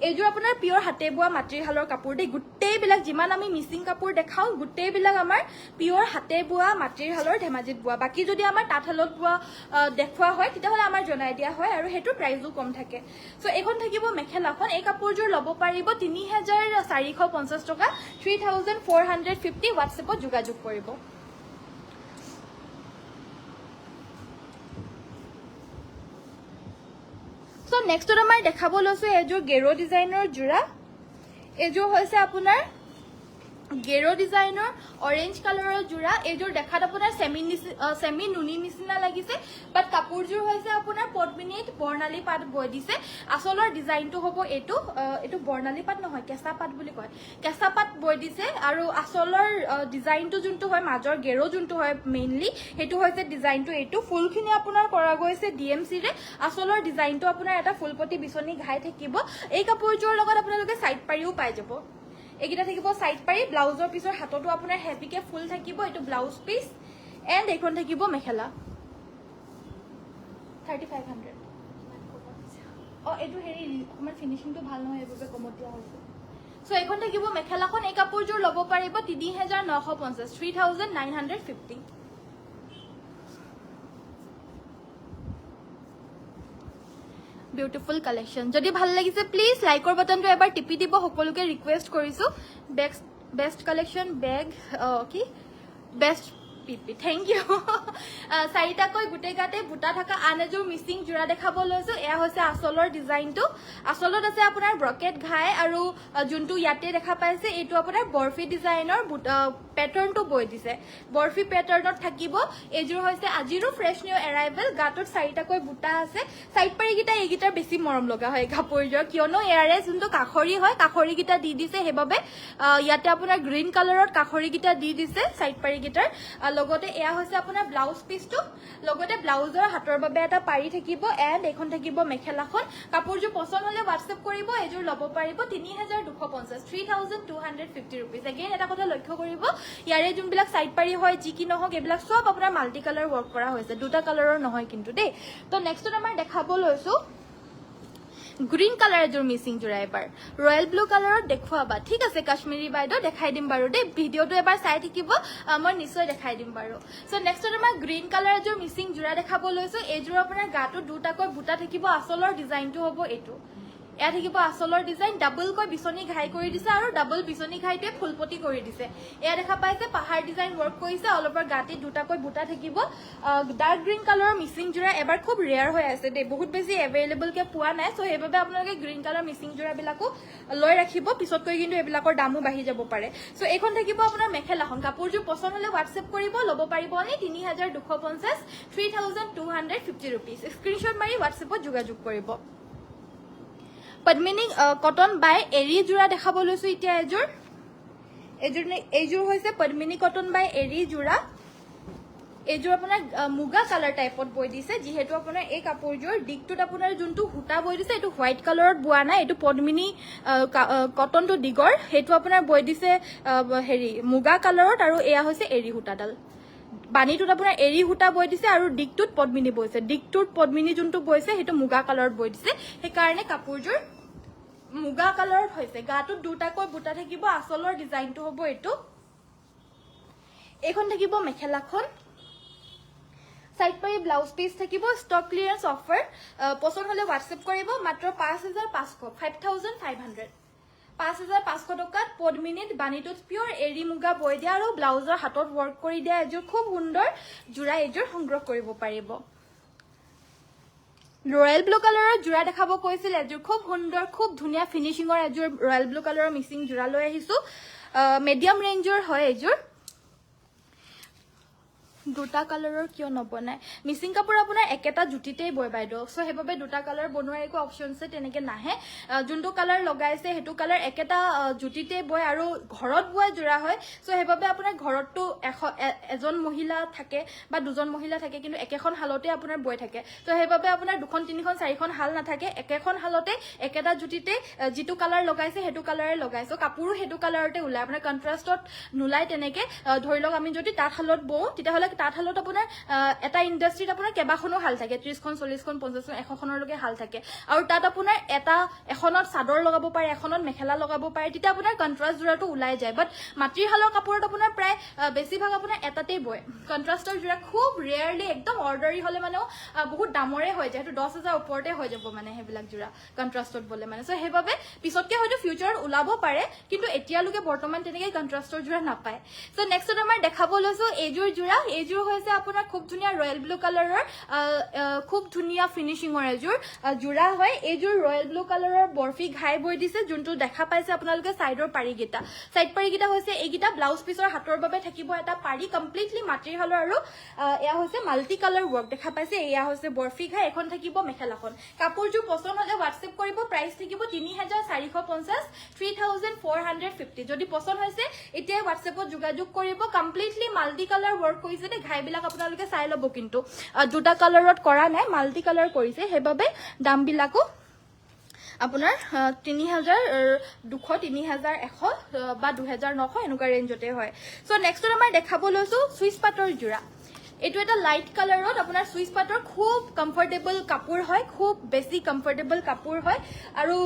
এযোৰ আপোনাৰ পিওৰ হাতে বুৱা মাটিৰ হালৰ কাপোৰ দেই গুটেই বিলাক যিমান আমি মিসিং কাপোৰ দেখাও গুটেই বিলাক আমাৰ পিওৰ হাতে বুৱা মাটিৰ হালৰ ধেমাজিত বুৱা বাকি যদি আমাৰ তাঁতশালত বুৱা দেখুৱা হয় তেতিয়াহলে আমাৰ জনাই দিয়া হয় আৰু হেতু প্ৰাইসও কম থাকে সো এখন থাকিব মেখেলাখন এই কাপোৰযোৰ ল'ব পাৰিব 3450 টকা 3450 হোৱাটছএপত যোগাযোগ কৰিব সো নেক্সটত আমাৰ দেখাব লৈছো এযোৰ গেৰো ডিজাইনৰ জোৰা এযোৰ হৈছে আপোনাৰ গেৰো ডিজাইনৰ অৰেঞ্জ কালাৰৰ জোৰা এযোৰ দেখাত আপোনাৰ সেমি নুনি নিচিনা লাগিছে বাট কাপোৰযোৰ হৈছে আপোনাৰ পদ্মিনীত বৰ্ণালী পাত বৈ দিছে আসলৰ ডিজাইনটো হ'ব এটো বৰ্ণালী পাত নহয় কেঁচা পাত বুলি কয় কেঁচা পাত বৈ দিছে আৰু আসলৰ ডিজাইনটো যোনটো হয় মাজৰ গেৰো যোনটো হয় মেইনলি হেতু হৈছে ডিজাইনটো এটো ফুলখিনি আপোনাৰ কৰা গৈছে ডিএমসি ৰে আসলৰ ডিজাইনটো আপোনাৰ এটা ফুলপতি বিচনী ঘাই থাকিব এই কাপোৰযোৰ লগত আপোনালোকে সাইড পাৰিও পাই যাব এইকেইটা থাকিব সাইড পাৰি ব্লাউজৰ পিছৰ হাতটো আপোনাৰ হেভিকে ফুল থাকিব এটো ব্লাউজ পিস এন্ড এইখন থাকিব মেখেলা 3500 এইটো হেৰি আমাৰ ফিনিশিংটো ভাল নহয় এইভাবে কমত দিয়া হৈছে সো এইখন থাকিব মেখেলাখন এই কাপোৰযোৰ ল'ব পাৰিব 3950 3950 বিউটিফুল কালেকশন যদি ভাল লাগিছে প্লিজ লাইকৰ বাটনটো এবাৰ টিপি দিব সকলোকে ৰিকুৱেষ্ট কৰিছো বেষ্ট কালেকশন বেগ কি বেষ্ট পিপি থ্যাংক ইউ চাৰিটাকৈ গুটে গাতে বুটা থকা আন এযোৰ মিসিং জোৰা দেখাব লৈছো এয়া হৈছে আসলৰ ডিজাইনটো আসলত আছে আপোনাৰ ব্ৰকেট ঘাই আৰু যোনটো ইয়াতে দেখা পাইছে এইটো আপোনাৰ বৰফি ডিজাইনৰ প্যাটাৰ্নটো বৈ দিছে বৰফি প্যাটাৰ্নত থাকিব এযোৰ হৈছে আজিৰো ফ্ৰেছ নিউ এৰাইভেল গাটোত চাৰিটাকৈ বুটা আছে সাইড পাৰি গিটা এইগিটাৰ বেছি মৰম লগা হয় কাপোৰযোৰ কিয়নো এয়াৰে যোনটো কাখৰি হয় কাখৰি গিটা দি দিছে হেবাবে ইয়াতে আপোনাৰ গ্ৰীন কালাৰত কাখৰি গিটা দি দিছে সাইড পাৰি গিটাৰ লগতে এয়া হৈছে আপোনাৰ ব্লাউজ পিসটো লগতে ব্লাউজৰ হাতৰ বাবে এটা পাৰি থাকিব এন্ড এখন থাকিব মেখেলাখন কাপোৰযোৰ পছন্দ হলে WhatsApp কৰিব এযোৰ ল'ব পাৰিব 3250 3250 रुपीस अगेन এটা কথা লক্ষ্য কৰিব ইয়াৰে যোনবিলাক সাইড পাৰি হয় যি কি নহক এবিলাক সব আপোনাৰ মাল্টি কালাৰ ওয়াৰ্ক কৰা হৈছে দুটা কালাৰৰ নহয় কিন্তু দেই তো নেক্সটত আমাৰ দেখাব লৈছো গ্ৰীন কালাৰ এযোৰ মিসিং জোৰা এবাৰ ৰয়েল ব্লু কালাৰত দেখুৱাবা ঠিক আছে কাশ্মীৰী বাইদেউ দেখাই দিম বাৰু দেই ভিডিওটো এবাৰ চাই থাকিব মই নিশ্চয় দেখাই দিম বাৰু সো নেক্সটত আমাৰ গ্ৰীন কালাৰ এযোৰ মিসিং জোৰা দেখাব লৈছো এযোৰ আপোনাৰ গাটো দুটাকৈ বুটা থাকিব আসলৰ ডিজাইনটো হ'ব এটো এয়া থাকিব আসলৰ ডিজাইন ডাবল কৈ বিছনি ঘাই কৰি দিছে আৰু ডাবল বিছনি ঘাইতে ফুলপটি কৰি দিছে এয়া দেখা পাইছে পাহাৰ ডিজাইন ওয়াৰ্ক কৰিছে অলপৰ গাটি দুটাকৈ বুটা থাকিব ডাৰ্ক গ্ৰীন কালাৰৰ মিসিং জোৰা এবাৰ খুব ৰেয়াৰ হৈ আছে দে বহুত বেছি এভেইলেবল কে পোৱা নাই সো হেবাবে আপোনালোকে গ্ৰীন কালাৰ মিসিং জোৰা বিলাকো লৈ ৰাখিব পিছতকৈ কিন্তু এবিলাকৰ দামো বাঢ়ি যাব পাৰে সো এখন থাকিব আপোনাৰ মেখেলাখন কাপোৰযোৰ পছন্দ হলে WhatsApp কৰিব ল'ব পাৰিব নি 3250 3250 रुपीस স্ক্ৰিনশ্বট মাৰি WhatsAppত যোগাযোগ কৰিব পদ্মিনী কটন বাই এৰি জোৰা দেখাব লৈছো এতিয়া এযোৰ হৈছে পদ্মিনী কটন বাই এৰি জোৰা এযোৰ আপোনাৰ মুগা কালাৰ টাইপত বৈ দিছে যেহেতু আপোনাৰ এই কাপোৰযোৰ দিকটোত আপোনাৰ যোনটো হুটা বৈ দিছে এটো হোৱাইট কালাৰত বোৱা নাই এটো পদ্মিনী কটনটো দিগৰ হেতু আপোনাৰ বৈ দিছে হেৰি মুগা কালাৰত আৰু এয়া হৈছে এৰি হুটাডাল বানিটোত আপোনাৰ এৰি হুটা বৈ দিছে আৰু দিকটোত পদ্মিনী বৈছে দিকটোত পদ্মিনী যোনটো বৈছে হেতু মুগা কালাৰত বৈ দিছে সেই কাৰণে কাপোৰযোৰ মুগা কালাৰত হৈছে গাটোত দুটাকৈ বুটা থাকিব আসলৰ ডিজাইনটো হ'ব এটো এখন থাকিব মেখেলাখন সাইড পাৰি ব্লাউজ পিস থাকিব স্টক ক্লিয়াৰেন্স অফাৰ পছন্দ হলে WhatsApp কৰিব মাত্ৰ 5500 5500 5500 টকাত পদ্মিনীত বানিটোত পিওৰ এৰি মুগা বৈ দিয়া আৰু ব্লাউজৰ হাতত ওয়াৰ্ক কৰি দিয়া এযোৰ খুব সুন্দৰ জোৰা এযোৰ সংগ্ৰহ কৰিব পাৰিব ৰয়েল ব্লু কালাৰৰ জোৰা দেখাব কৈছিল এযোৰ খুব সুন্দৰ খুব ধুনীয়া ফিনিশিংৰ এযোৰ ৰয়েল ব্লু কালাৰৰ মিসিং জোৰা লৈ আহিছো মিডিয়াম ৰেঞ্জৰ হয় এযোৰ দুটা কালাৰৰ কিয় নবনাই মিসিং কাপোৰ আপোনাৰ একেটা জুটিতেই বয় বাইদেউ সো হেবাবে দুটা কালাৰ বনোৱাৰ একো অপচন আছে তেনেকে নাহে যোনটো কালাৰ লগাইছে হেতু কালাৰ একেটা জুটিতে বয় আৰু ঘৰত বয় জোৰা হয় সো হেবাবে আপোনাৰ ঘৰতটো এজন মহিলা থাকে বা দুজন মহিলা থাকে কিন্তু একেখন হালতে আপোনাৰ বয় থাকে তো হেবাবে আপোনাৰ দুখন তিনিখন চাৰিখন হাল নাথাকে একেখন হালতে একেটা জুটিতে যিটো কালাৰ লগাইছে হেতু কালাৰে লগাইছো কাপোৰো হেতু কালাৰতে উলাই আপোনাৰ কন্ট্ৰাষ্টত নুলাই তেনেকে ধৰি লওক আমি যদি তাত হালত বও তেতিয়া হলে তাঁতশালত আপোনাৰ এটা ইন্ডাষ্ট্ৰিত আপোনাৰ কেবাখনো হাল থাকে 30খন 40খন 50খন 100খনৰ লগে হাল থাকে আৰু তাত আপোনাৰ এখনত চাদৰ লগাব পাৰে এখনত মেখেলা লগাব পাৰে তেতিয়া আপোনাৰ কন্ট্ৰাষ্ট জোৰাটো উলাই যায় বাট মাটিৰ হালৰ কাপোৰত আপোনাৰ প্ৰায় বেছিভাগ আপোনাৰ এটাতেই বয় কন্ট্ৰাষ্টৰ জোৰা খুব ৰেয়াৰলি একদম অৰ্ডাৰি হলে মানে বহুত দামৰে হয় যেহেতু 10000 ওপৰতে হৈ যাব মানে হেবিলাক জোৰা কন্ট্ৰাষ্টত বলে মানে সো হেবাবে পিছতকে হয়তো ফিউচাৰত উলাব পাৰে কিন্তু এতিয়ালৈকে বৰ্তমান তেনেকৈ কন্ট্ৰাষ্টৰ জোৰা নাপায় সো নেক্সটত আমাৰ দেখাব লৈছো এযোৰ জোৰা এযোৰ হৈছে আপোনাৰ খুব ধুনীয়া ৰয়েল ব্লু কালাৰৰ খুব ধুনীয়া ফিনিশিংৰ এযোৰ জোৰা হয় এযোৰ ৰয়েল ব্লু কালাৰৰ বৰফি ঘাই বৈ দিছে যোনটো দেখা পাইছে আপোনালোকে সাইডৰ পাৰিগিটা সাইড পাৰিগিটা হৈছে এইগিটা ব্লাউজ পিসৰ হাতৰ বাবে থাকিব এটা পাৰি কমপ্লিটলি মাটিৰ হালৰ আৰু এয়া হৈছে মাল্টি কালাৰ ওয়াৰ্ক দেখা পাইছে এয়া হৈছে বৰফি ঘাই এখন থাকিব মেখেলাখন কাপোৰযোৰ পছন্দ হলে WhatsApp কৰিব প্ৰাইস থাকিব 3450 3450 যদি পছন্দ হৈছে এতিয়া WhatsAppত যোগাযোগ কৰিব কমপ্লিটলি মাল্টি কালাৰ ওয়াৰ্ক কৰিছে ঘাই বিলাক আপোনালোকে চাই লব কিন্তু দুটা কালাৰত কৰা নাই মাল্টি কালাৰ কৰিছে হেবাবে দাম বিলাকো আপোনাৰ 3200 3100 বা 2900 এনেকুৱা ৰেঞ্জতে হয় সো নেক্সটত আমাৰ দেখাব লৈছো সুইচ পাটৰ জোৰা এটো এটা লাইট কালাৰত আপোনাৰ সুইচ পাটৰ খুব কমফৰ্টেবল কাপোৰ হয় খুব বেছি কমফৰ্টেবল কাপোৰ হয় আৰু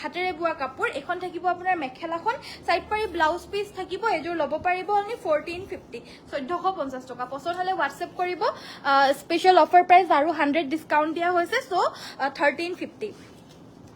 হাতেৰে বোৱা কাপোৰ এখন থাকিব আপোনাৰ মেখেলাখন সাইড পাৰি ব্লাউজ পিস থাকিব এজোৰ ল'ব পাৰিব অনলি 1450 1450 টকা পছন্দ হলে WhatsApp কৰিব স্পেশাল অফাৰ প্ৰাইস আৰু 100 ডিসকাউন্ট দিয়া হৈছে সো 1350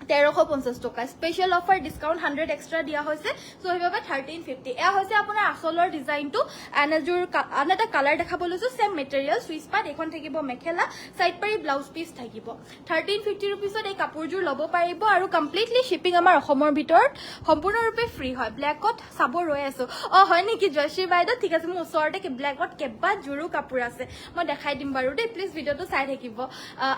1350 টকা স্পেশাল অফাৰ ডিসকাউন্ট 100 এক্সট্ৰা দিয়া হৈছে সো হেবাবে 1350 এয়া হৈছে আপোনাৰ আসলৰ ডিজাইনটো আনজুৰ আনটা কালাৰ দেখাব লৈছো সেম মেটেৰিয়েল সুইচ পাট এখন থাকিব মেখেলা সাইড পাৰি ব্লাউজ পিস থাকিব 1350 रुपीसত এই কাপোৰজোৰ ল'ব পাৰিব আৰু কমপ্লিটলি শিপিং আমাৰ অসমৰ ভিতৰত সম্পূৰ্ণৰূপে ফ্ৰী হয় ব্ল্যাকত চাব ৰৈ আছো হয় নেকি জয়শ্ৰী বাইদেউ ঠিক আছে মোৰ ওচৰতে কি ব্ল্যাকত কেবা জুৰু কাপোৰ আছে মই দেখাই দিম বাৰু দেই প্লিজ ভিডিওটো চাই থাকিব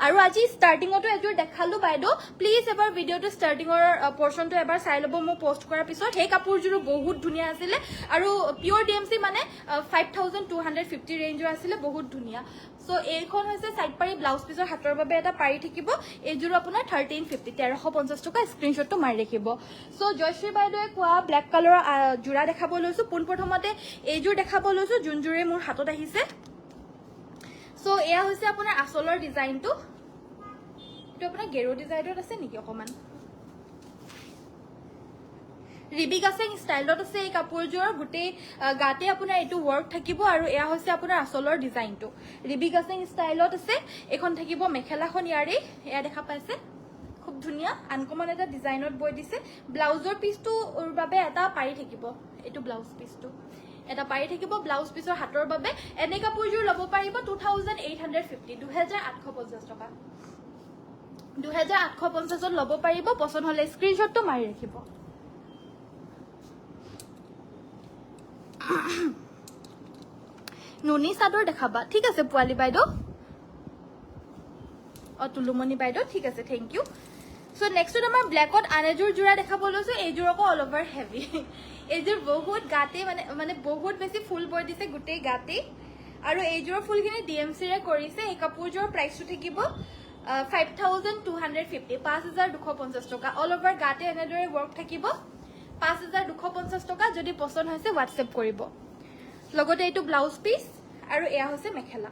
আৰু আজি ষ্টাৰ্টিংটো এজোৰ দেখালো বাইদেউ প্লিজ এবাৰ ভিডিওটো ষ্টাৰ্টিংৰ পোৰশনটো এবাৰ চাই লব মই পোষ্ট কৰাৰ পিছত হে কাপোৰজোৰ বহুত ধুনিয়া আছিল আৰু পিওৰ ডিএমসি মানে 5250 ৰেঞ্জৰ আছিল বহুত ধুনিয়া সো এইখন হৈছে সাইড পাৰি ব্লাউজ পিসৰ হাতৰ বাবে এটা পাৰি থাকিব এইজোৰ আপোনাৰ 1350 1350 টকা স্ক্ৰিনশ্বটটো মাৰি ৰাখিব সো জয়শ্ৰী বাইদেৱে কোৱা ব্ল্যাক কালাৰৰ জোৰা দেখাব লৈছো পোন প্ৰথমতে এইজোৰ দেখাব লৈছো যোনজোৰে মোৰ হাতত আহিছে সো এয়া হৈছে আপোনাৰ আসলৰ ডিজাইনটো এটো আপোনাৰ গেৰো ডিজাইনত আছে নেকি অকমান ৰিবি গাছেং ষ্টাইলত আছে এই কাপোৰজোৰ গুটে গাতে আপোনাৰ এটো ওয়াৰ্ক থাকিব আৰু এয়া হৈছে আপোনাৰ আসলৰ ডিজাইনটো ৰিবি গাছেং ষ্টাইলত আছে এখন থাকিব মেখেলাখন ইয়াৰে এয়া দেখা পাইছে খুব ধুনিয়া আনকমন এটা ডিজাইনত বৈ দিছে ব্লাউজৰ পিসটো বাবে এটা পাৰি থাকিব এটো ব্লাউজ পিসটো এটা পাৰি থাকিব ব্লাউজ পিসৰ হাতৰ বাবে এনে কাপোৰজোৰ ল'ব পাৰিব 2850 2850 টকা 2850 ল'ব পাৰিব পছন্দ হলে স্ক্ৰিনশ্বটটো মাৰি ৰাখিব নুনি চাদৰ দেখাবা ঠিক আছে পোৱালি বাইদেউ তুলুমনি বাইদেউ ঠিক আছে থ্যাংক ইউ সো নেক্সট আমাৰ ব্ল্যাকত আনেজোৰ জোৰা দেখাব লৈছো এইজোৰকো অল ওভাৰ হেভি এইজোৰ বহুত গাতে মানে বহুত বেছি ফুল বৈ দিছে গুটে গাতে আৰু এইজোৰ ফুলখিনি ডিএমসি ৰে কৰিছে এই কাপোৰজোৰ প্ৰাইসটো থাকিব 5250 5250 টকা অল ওভাৰ গাতে এনেদৰে ওয়াৰ্ক থাকিব 5250 টকা যদি পছন্দ হৈছে WhatsApp কৰিব লগতে এইটো ব্লাউজ পিস আৰু এয়া হৈছে মেখেলা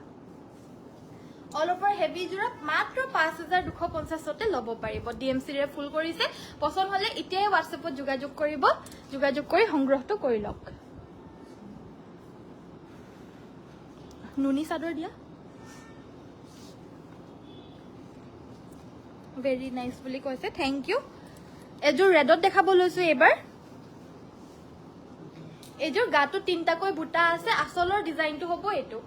অল ওভাৰ হেভি জোৰা মাত্ৰ 5250 তে ল'ব পাৰিব ডিএমসি ৰে ফুল কৰিছে পছন্দ হলে ইতিয়াই WhatsAppত যোগাযোগ কৰিব যোগাযোগ কৰি সংগ্ৰহটো কৰি লওক নুনি চাদৰ দিয়া ভেৰি নাইস বুলি কৈছে থ্যাংক ইউ এজোৰ ৰেডত দেখাব লৈছো এবাৰ এজোৰ গাটো তিনটাকৈ বুটা আছে আসলৰ ডিজাইনটো হ'ব এটো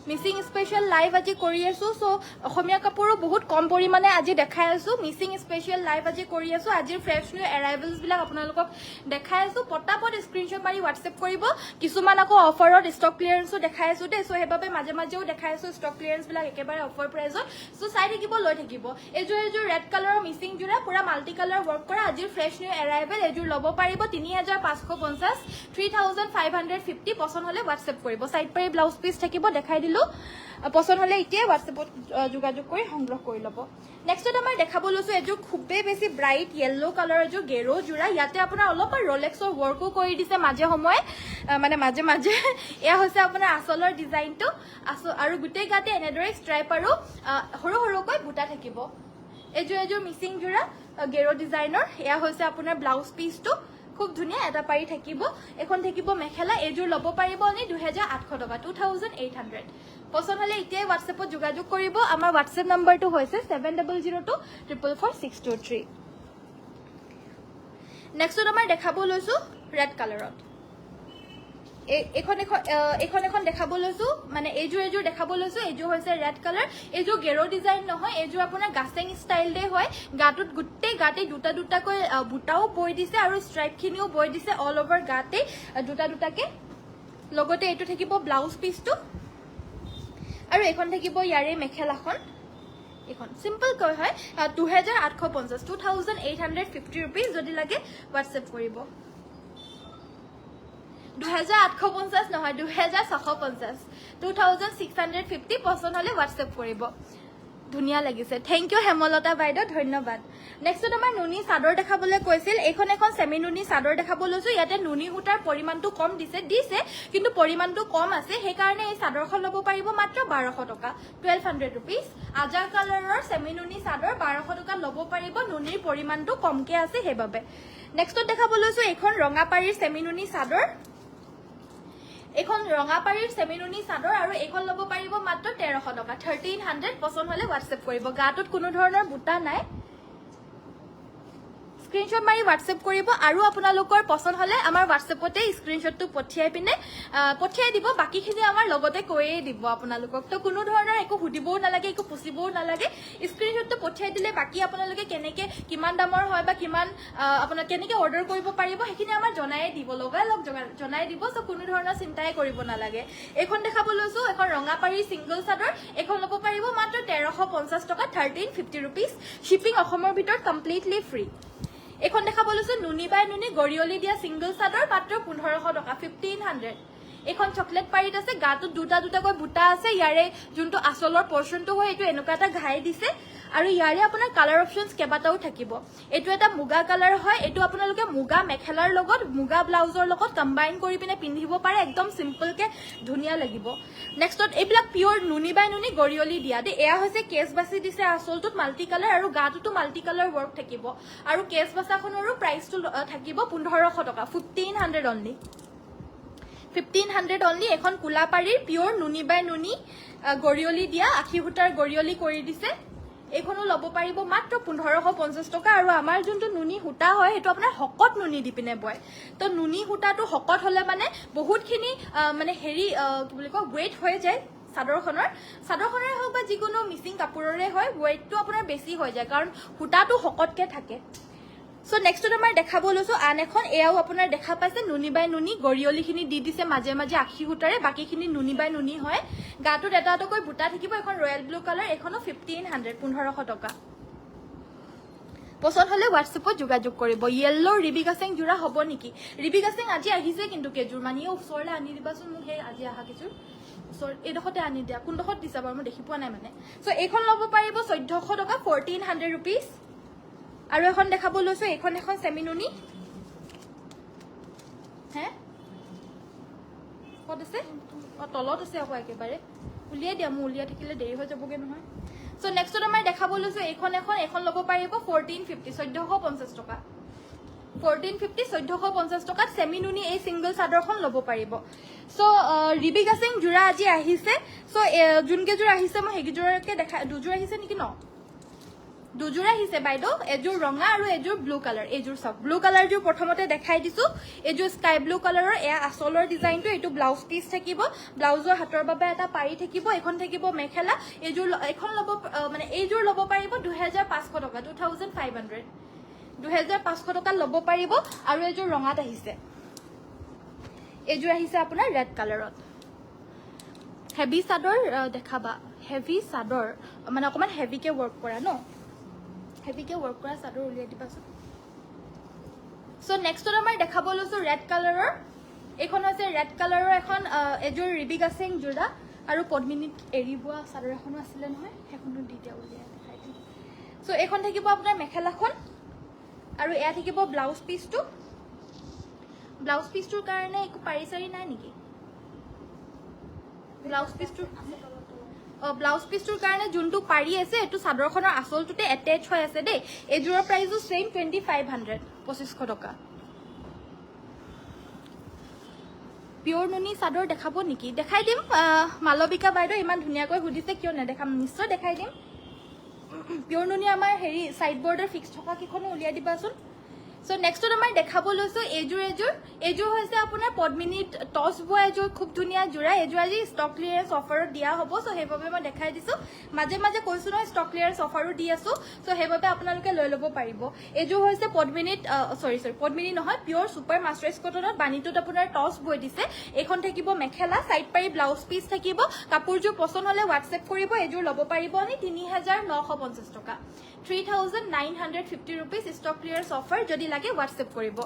মিসিং স্পেশাল লাইভ আজি কৰি আছো সো অসমীয়া কাপোৰো বহুত কম পৰিমাণে আজি দেখাই আছো মিসিং স্পেশাল লাইভ আজি কৰি আছো আজিৰ ফ্ৰেশ নিউ এৰাইভেলস বিলাক আপোনালোকক দেখাই আছো পটাপট স্ক্ৰিনশ্বট মাৰি WhatsApp কৰিব কিছুমান আকৌ অফাৰত ষ্টক ক্লিয়াৰেন্সও দেখাই আছো দে সো হেবাবে মাজে মাজেও দেখাই আছো ষ্টক ক্লিয়াৰেন্স বিলাক একেবাৰে অফাৰ প্ৰাইজত সো চাই থাকিব লৈ থাকিব এজোৰ ৰেড কালাৰৰ মিসিং জোৰা পুৰা মাল্টি কালাৰ ওয়াৰ্ক কৰা আজিৰ ফ্ৰেশ নিউ এৰাইভেল এজোৰ ল'ব পাৰিব 3550 3550 পছন্দ হলে WhatsApp কৰিব সাইড পাৰি ব্লাউজ পিস থাকিব দেখাই দিলো পছন্দ হলে ইতিয়া WhatsAppত যোগাযোগ কৰি সংগ্ৰহ কৰি লব নেক্সটত আমাৰ দেখাব লৈছো এজোৰ খুবেই বেছি ব্ৰাইট ইয়েলো কালাৰ এজোৰ গেৰো জোৰা ইয়াতে আপোনাৰ অলপ ৰলেক্সৰ ওয়াৰ্কও কৰি দিছে মাজে সময় মানে মাজে মাজে এয়া হৈছে আপোনাৰ আসলৰ ডিজাইনটো আৰু গুটে গাতে এনেদৰে ষ্ট্ৰাইপ আৰু সৰু সৰুকৈ বুটা থাকিব এজোৰ মিসিং জোৰা গেৰো ডিজাইনৰ এয়া হৈছে আপোনাৰ ব্লাউজ পিসটো খুব ধুনিয়া এটা পাৰি থাকিব এখন থাকিব মেখেলা এজোৰ ল'ব পাৰিব নি 2800 টকা 2800 পছন্দ হলে ইতিয়াই WhatsAppত যোগাযোগ কৰিব আমাৰ WhatsApp নম্বৰটো হৈছে 7002444623 নেক্সট আমাৰ দেখাব লৈছো ৰেড কালাৰত এখন দেখাব লৈছো মানে এইজোৰ দেখাব লৈছো এইজোৰ হৈছে ৰেড কালাৰ এইজোৰ গেৰো ডিজাইন নহয় এইজোৰ আপোনাৰ গাছেং ষ্টাইল দে হয় গাটোত গুটে গাতে দুটা দুটাকৈ বুটাও বৈ দিছে আৰু ষ্ট্ৰাইপ খিনিও বৈ দিছে অল ওভাৰ গাতে দুটা দুটাকে লগতে এইটো থাকিব ব্লাউজ পিসটো আৰু এখন থাকিব ইয়াৰে মেখেলাখন এখন সিম্পল কৈ হয় 2850 रुपीस যদি লাগে WhatsApp কৰিব 2850 নহয় 2650 2650 পছন্দ হলে WhatsApp কৰিব ধুনীয়া লাগিছে থেংক ইউ হেমলতা বাইদেউ ধন্যবাদ নেক্সট আমাৰ নুনি চাদৰ দেখাবলৈ কৈছিল এখন এখন সেমি নুনি চাদৰ দেখাব লৈছো ইয়াতে নুনি সূতাৰ পৰিমাণটো কম দিছে কিন্তু পৰিমাণটো কম আছে সেই কাৰণে এই চাদৰখন ল'ব পাৰিব মাত্ৰ 1200 টকা 1200 rupees আজা কালাৰৰ সেমি নুনি চাদৰ 1200 টকা ল'ব পাৰিব নুনিৰ পৰিমাণটো কমকে আছে হেবাবে নেক্সট দেখাব লৈছো এখন ৰঙাপাৰীৰ সেমি নুনি চাদৰ এখন ৰঙাপাৰীৰ সেমিনুনি চাদৰ আৰু এখন ল'ব পাৰিব মাত্ৰ 1300 টকা 1300 পছন্দ হলে WhatsApp কৰিব গাটোত কোনো ধৰণৰ বুটা নাই স্ক্ৰিনশ্বট মাৰি WhatsApp কৰিব আৰু আপোনালোকৰ পছন্দ হলে আমাৰ WhatsAppতে স্ক্ৰিনশ্বটটো পঠিয়াই দিব বাকিখিনি আমাৰ লগতে কৈয়ে দিব আপোনালোকক তো কোনো ধৰণৰ একো হুদিবও নালাগে একো পুছিবও নালাগে স্ক্ৰিনশ্বটটো পঠিয়াই দিলে বাকি আপোনালোকে কেনেকে কিমান দামৰ হয় বা কিমান আপোনাক কেনেকে অৰ্ডাৰ কৰিব পাৰিব সেইখিনি আমাৰ জনাই দিব লগালগ জনাই দিব সো কোনো ধৰণৰ চিন্তাই কৰিব নালাগে এখন দেখাব লৈছো এখন ৰঙাপাৰী সিংগল চাদৰ এখন ল'ব পাৰিব মাত্ৰ 1350 টকা 1350 rupees শিপিং অসমৰ ভিতৰত কমপ্লিটলি ফ্ৰী এখন দেখাব লৈছো নুনি বাই নুনি গৰিয়লি দিয়া সিংগল চাদৰ মাত্ৰ 1500 টকা 1500 এখন চকলেট পাৰীত আছে গাটো দুটাকৈ বুটা আছে ইয়াৰে যোনটো আসলৰ পোৰশনটো হয় এটো এনেকুৱা এটা ঘাই দিছে আৰু ইয়াৰে আপোনাৰ কালাৰ অপচনছ কেবাটাও থাকিব এটো এটা মুগা কালাৰ হয় এটো আপোনালোকে মুগা মেখেলাৰ লগত মুগা ব্লাউজৰ লগত কম্বাইন কৰি পিনে পিন্ধিব পাৰে একদম সিম্পল কে ধুনিয়া লাগিব নেক্সটত এইবিলাক পিওৰ নুনি বাই নুনি গৰিয়লি দিয়া দে এয়া হৈছে কেস বাসি দিছে আসলটোত মাল্টি কালাৰ আৰু গাটোতো মাল্টি কালাৰ ওয়াৰ্ক থাকিব আৰু কেস বাসাখনৰো প্ৰাইসটো থাকিব 1500 টকা 1500 অনলি 1500 অনলি এখন কুলাপাৰীৰ পিওৰ নুনি বাই নুনি গৰিয়লি দিয়া আখি হুটাৰ গৰিয়লি কৰি দিছে এখনো ল'ব পাৰিব মাত্ৰ 1550 টকা আৰু আমাৰ যোনটো নুনি হুটা হয় হেটো আপোনাৰ হকত নুনি দি পিনে বয় তো নুনি হুটাটো হকত হলে মানে বহুতখিনি মানে হেৰি কি বুলি কয় ওয়েট হৈ যায় চাদৰখনৰ হওক বা যিকোনো মিচিং কাপোৰৰে হয় ওয়েটটো আপোনাৰ বেছি হৈ যায় কাৰণ হুটাটো হকতকে থাকে সো নেক্সট আমাৰ দেখাব লৈছো আন এখন এয়াও আপোনাৰ দেখা পাইছে নুনি বাই নুনি গৰিয়লিখিনি দি দিছে মাজে মাজে আখি হুটাৰে বাকিখিনি নুনি বাই নুনি হয় গাটোত এটাকৈ বুটা থাকিব এখন ৰয়েল ব্লু কালাৰ এখনো 1500 টকা পছন্দ হলে WhatsAppত যোগাযোগ কৰিব ইয়েলো ৰিবিকা সিং জোৰা হ'ব নেকি ৰিবিকা সিং আজি আহিছে কিন্তু কেজুৰ মানিয়ে ওচৰলে আনি দিবাচোন মোক সেই আজি আহা কেজুৰ ওচৰ এডখতে আনি দিয়া কোনডখত দিছা বাৰু মই দেখি পোৱা নাই মানে সো এইখন ল'ব পাৰিব 1400 টকা 1400 rupees আৰু এখন দেখাব লৈছো এখন সেমিনুনি হে কত আছে তলত আছে আকৌ একেবাৰে উলিয়াই দিয়া মই উলিয়াই থাকিলে দেৰি হৈ যাবগে নহয় সো নেক্সট আমাৰ দেখাব লৈছো এখন ল'ব পাৰিব 1450 টকা 1450 টকাত সেমিনুনি এই সিংগল চাদৰখন ল'ব পাৰিব সো ৰিবিকা সিং জোৰা আজি আহিছে সো যোনকে জোৰা আহিছে মই হেগিজোৰকে দেখা দুজোৰ আহিছে নেকি ন দুজোৰ আহিছে বাইদেউ এজোৰ ৰঙা আৰু এজোৰ ব্লু কালাৰ এজোৰ সব ব্লু কালাৰ জোৰ প্ৰথমতে দেখাই দিছো এজোৰ স্কাই ব্লু কালাৰৰ এয়া আসলৰ ডিজাইনটো এটো ব্লাউজ পিস থাকিব ব্লাউজৰ হাতৰ বাবে এটা পাৰি থাকিব এখন থাকিব মেখেলা এজোৰ এখন ল'ব মানে এইজোৰ ল'ব পাৰিব 2500 টকা 2500 টকা ল'ব পাৰিব আৰু এজোৰ ৰঙাত আহিছে এজোৰ আহিছে আপোনাৰ ৰেড কালাৰত হেভি চাদৰ দেখাবা হেভি চাদৰ মানে অকমান হেভিকে ওয়াৰ্ক কৰা ন হেভিকে ওয়াৰ্ক কৰা চাদৰ উলিয়াই দিবাচোন সো নেক্সট আমাৰ দেখাব লৈছো ৰেড কালাৰৰ এখন আছে ৰেড কালাৰৰ এখন এজোৰ ৰিবিকা সিং জোৰা আৰু পদ্মিনীত এৰিবোৱা চাদৰ এখনো আছিল নহয় হেখনো দিতে উলিয়াই দেখাই দিম সো এখন থাকিব আপোনাৰ মেখেলাখন আৰু এয়া থাকিব ব্লাউজ পিসটোৰ কাৰণে একো পাৰিছাৰি নাই নেকি ব্লাউজ পিসটোৰ কাৰণে যোনটো পাৰি আছে এটো চাদৰখনৰ আসলটোতে এটাচ হৈ আছে দেই এজোৰৰ প্ৰাইসও সেম 2500 2500 টকা পিওৰ নুনি চাদৰ দেখাব নেকি দেখাই দিম মালবিকা বাইদেউ ইমান ধুনিয়াকৈ সুধিছে কিয় নেদেখাম নিশ্চয় দেখাই দিম পিওৰ নুনি আমাৰ হেৰি সাইড বৰ্ডাৰ ফিক্স থকা কিখনো উলিয়াই দিবাচোন সো নেক্সট আমাৰ দেখাব লৈছো এজোৰ হৈছে আপোনাৰ পদ্মিনীত টস বোৱা এজোৰ খুব ধুনিয়া জোৰা এজোৰ আজি ষ্টক ক্লিয়াৰেন্স অফাৰত দিয়া হ'ব সো হেইভাবে মই দেখাই দিছো মাজে মাজে কৈছো নহয় ষ্টক ক্লিয়াৰেন্স অফাৰো দি আছো সো হেইভাবে আপোনালোকে লৈ ল'ব পাৰিব এজোৰ হৈছে পদ্মিনীত সৰি পদ্মিনী নহয় পিওৰ সুপাৰ মাস্টাৰাইজ কটনত বানিটোত আপোনাৰ টস বৈ দিছে এখন থাকিব মেখেলা সাইড পাৰি ব্লাউজ পিস থাকিব কাপোৰজোৰ পছন্দ হলে WhatsApp কৰিব এজোৰ ল'ব পাৰিব নি 3950 টকা 3950 rupees stock clearance offer যদি লাগে WhatsApp কৰিব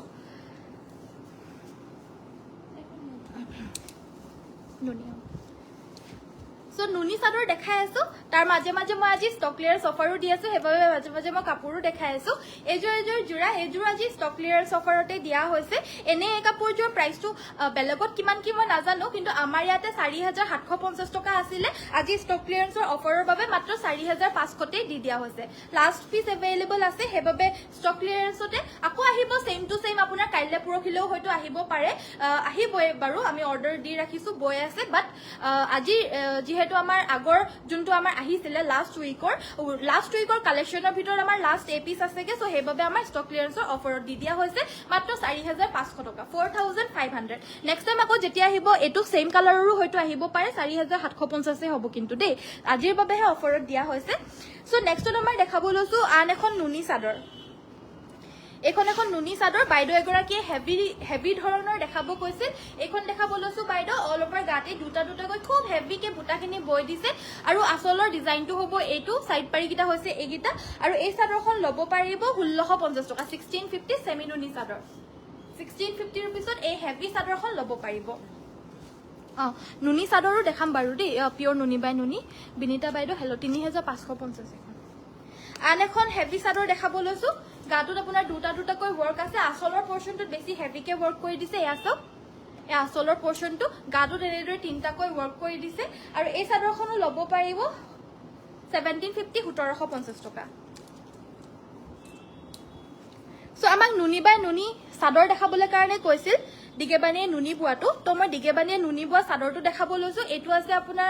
সো নুনি চাদৰ দেখাই আছো তাৰ মাজে মাজে মই আজি ষ্টক ক্লিয়াৰেন্স অফাৰো দি আছো হেবাবে মাজে মাজে মই কাপোৰো দেখাই আছো এজোৰ জোৰা এজোৰ আজি ষ্টক ক্লিয়াৰেন্স অফাৰতে দিয়া হৈছে এনে এই কাপোৰজোৰ প্ৰাইসটো বেলেগত কিমান কি মই নাজানো কিন্তু আমাৰ ইয়াতে 4750 টকা আছিল আজি ষ্টক ক্লিয়াৰেন্সৰ অফাৰৰ বাবে মাত্ৰ 4500 তে দি দিয়া হৈছে লাষ্ট পিস अवेलेबल আছে হেবাবে ষ্টক ক্লিয়াৰেন্সতে আকৌ আহিব সেম টু সেম আপোনাৰ কাইলে পৰখিলেও হয়তো আহিব পাৰে আহিবই বাৰু আমি অৰ্ডাৰ দি ৰাখিছো বয় আছে বাট আজি যেহেতু আমাৰ আগৰ যোনটো আমাৰ আহিছিল লাষ্ট উইকৰ কালেকশনৰ ভিতৰত আমাৰ লাষ্ট এপিস আছেগে সো হেবাবে আমাৰ ষ্টক ক্লিয়াৰেন্সৰ অফাৰত দি দিয়া হৈছে মাত্ৰ 4500 টকা 4500 নেক্সট টাইম আকৌ যেতিয়া আহিব এটো সেম কালাৰৰো হয়তো আহিব পাৰে 4750 হ'ব কিন্তু দেই আজিৰ বাবেহে অফাৰত দিয়া হৈছে সো নেক্সট আমাৰ দেখাব লৈছো আন এখন নুনি চাদৰ এখন নুনি চাদৰ বাইদেউ এগৰাকী হেভি ধৰণৰ দেখাব কৈছিল এখন দেখাব লৈছো বাইদেউ অল ওভাৰ গাতে দুটা গৈ খুব হেভি কে বুটাখিনি বৈ দিছে আৰু আসলৰ ডিজাইনটো হ'ব এইটো সাইড পাৰি কিটা হৈছে এইগিটা আৰু এই চাদৰখন ল'ব পাৰিব 1650 টকা 1650 সেমি নুনি চাদৰ 1650 रुपीसত এই হেভি চাদৰখন ল'ব পাৰিব নুনি চাদৰো দেখাম বাৰু দেই পিওৰ নুনি বাই নুনি বিনিতা বাইদেউ হেলো 3550 এখন আন এখন হেভি চাদৰ দেখাব লৈছো গাটোত আপোনাৰ দুটা কৈ ওয়াৰ্ক আছে আসলৰ পোৰশনটো বেছি হেভি কে ওয়াৰ্ক কৰি দিছে এয়া সব এ আসলৰ পোৰশনটো গাটোত এনেদৰে তিনটা কৈ ওয়াৰ্ক কৰি দিছে আৰু এই চাদৰখনো ল'ব পাৰিব 1750 1750 টকা সো আমাক নুনি বাই নুনি চাদৰ দেখাবলৈ কাৰণে কৈছিল দিগেবানিয়ে নুনি বুৱাটো তো মই দিগেবানিয়ে নুনি বুৱা চাদৰটো দেখাব লৈছো এটো আছে আপোনাৰ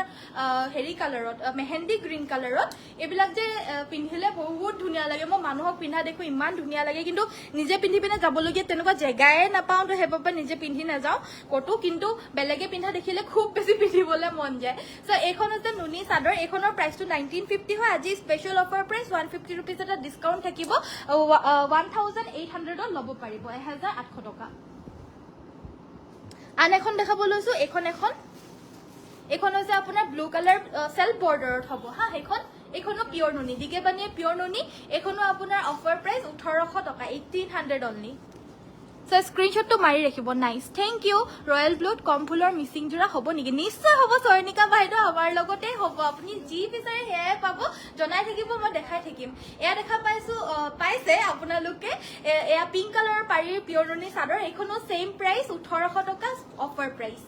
হেৰি কালাৰত মেহেন্দি গ্ৰীন কালাৰত এবিলাক যে পিন্ধিলে বহুত ধুনিয়া লাগে মই মানুহক পিন্ধা দেখো ইমান ধুনিয়া লাগে কিন্তু নিজে পিন্ধি পিনে যাবলগীয়া তেনেকুৱা জেগাই নাপাও তো হেবাবে নিজে পিন্ধি না যাও কটো কিন্তু বেলেগে পিন্ধা দেখিলে খুব বেছি পিন্ধিবলৈ মন যায় সো এখন আছে নুনি চাদৰ এখনৰ প্ৰাইসটো 1950 হয় আজি স্পেশাল অফাৰ প্ৰাইস 150 रुपीस এটা ডিসকাউন্ট থাকিব 1800 ল'ব পাৰিব 1800 টকা আন এখন দেখাব লৈছো এখন হৈছে আপোনাৰ ব্লু কালাৰ সেলফ বৰ্ডাৰত হ'ব হা এখনো পিওৰ নুনি দিগেবানিয়ে পিওৰ নুনি এখনো আপোনাৰ অফাৰ প্ৰাইস 1800 টকা 1800 অনলি সো স্ক্ৰিনশটটো মাৰি ৰাখিব নাইস থ্যাংক ইউ ৰয়্যাল ব্লুত কম ফুলৰ মিসিং জোৰা হ'ব নেকি নিশ্চয় হ'ব সৈনিকা বাইদেউ আমাৰ লগতে হ'ব আপুনি জি বিচাৰে হেয়াই পাব জনাই থাকিব মই দেখাই থাকিম এয়া দেখা পাইছে আপোনালোকে এয়া পিংক কালাৰৰ পাৰিৰ পিওৰ নুনি চাদৰ এখনো সেম প্ৰাইস 1800 টকা অফাৰ প্ৰাইস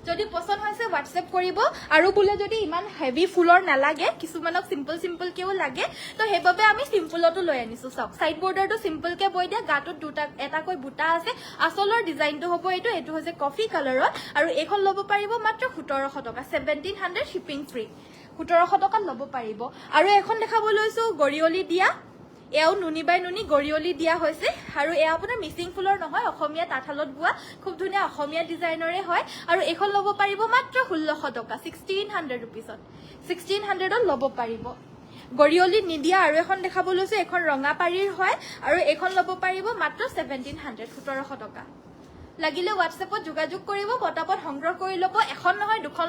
যদি পছন্দ হৈছে WhatsApp কৰিব আৰু বুলে যদি ইমান হেভি ফুলৰ নালাগে কিছুমানক সিম্পল কেও লাগে তো হেবাবে আমি সিম্পলটো লৈ আনিছো সব সাইড বৰ্ডাৰটো সিম্পল কে বৈ দিয়া গাটোত এটা কৈ বুটা আছে আসলৰ ডিজাইনটো হ'ব এটো হৈছে কফি কালাৰত আৰু এখন ল'ব পাৰিব মাত্ৰ 1700 টকা 1700 শিপিং ফ্ৰী 1700 টকা ল'ব পাৰিব আৰু এখন দেখাব লৈছো গৰিয়লি দিয়া এও নুনি বাই নুনি গৰিয়লি দিয়া হৈছে আৰু এ আপোনাৰ মিসিং ফুলৰ নহয় অসমীয়া তাঁতশালত বোৱা খুব ধুনিয়া অসমীয়া ডিজাইনৰে হয় আৰু এখন ল'ব পাৰিব মাত্ৰ 1600 টকা 1600 रुपीसত 1600 ল'ব পাৰিব গৰিয়লি নিদিয়া আৰু এখন দেখাব লৈছো এখন ৰঙা পাৰিৰ হয় আৰু এখন ল'ব পাৰিব মাত্ৰ 1700 1700 টকা লাগিলে WhatsAppত যোগাযোগ কৰিব পটাপট সংগ্ৰহ কৰি ল'ব এখন নহয় দুখন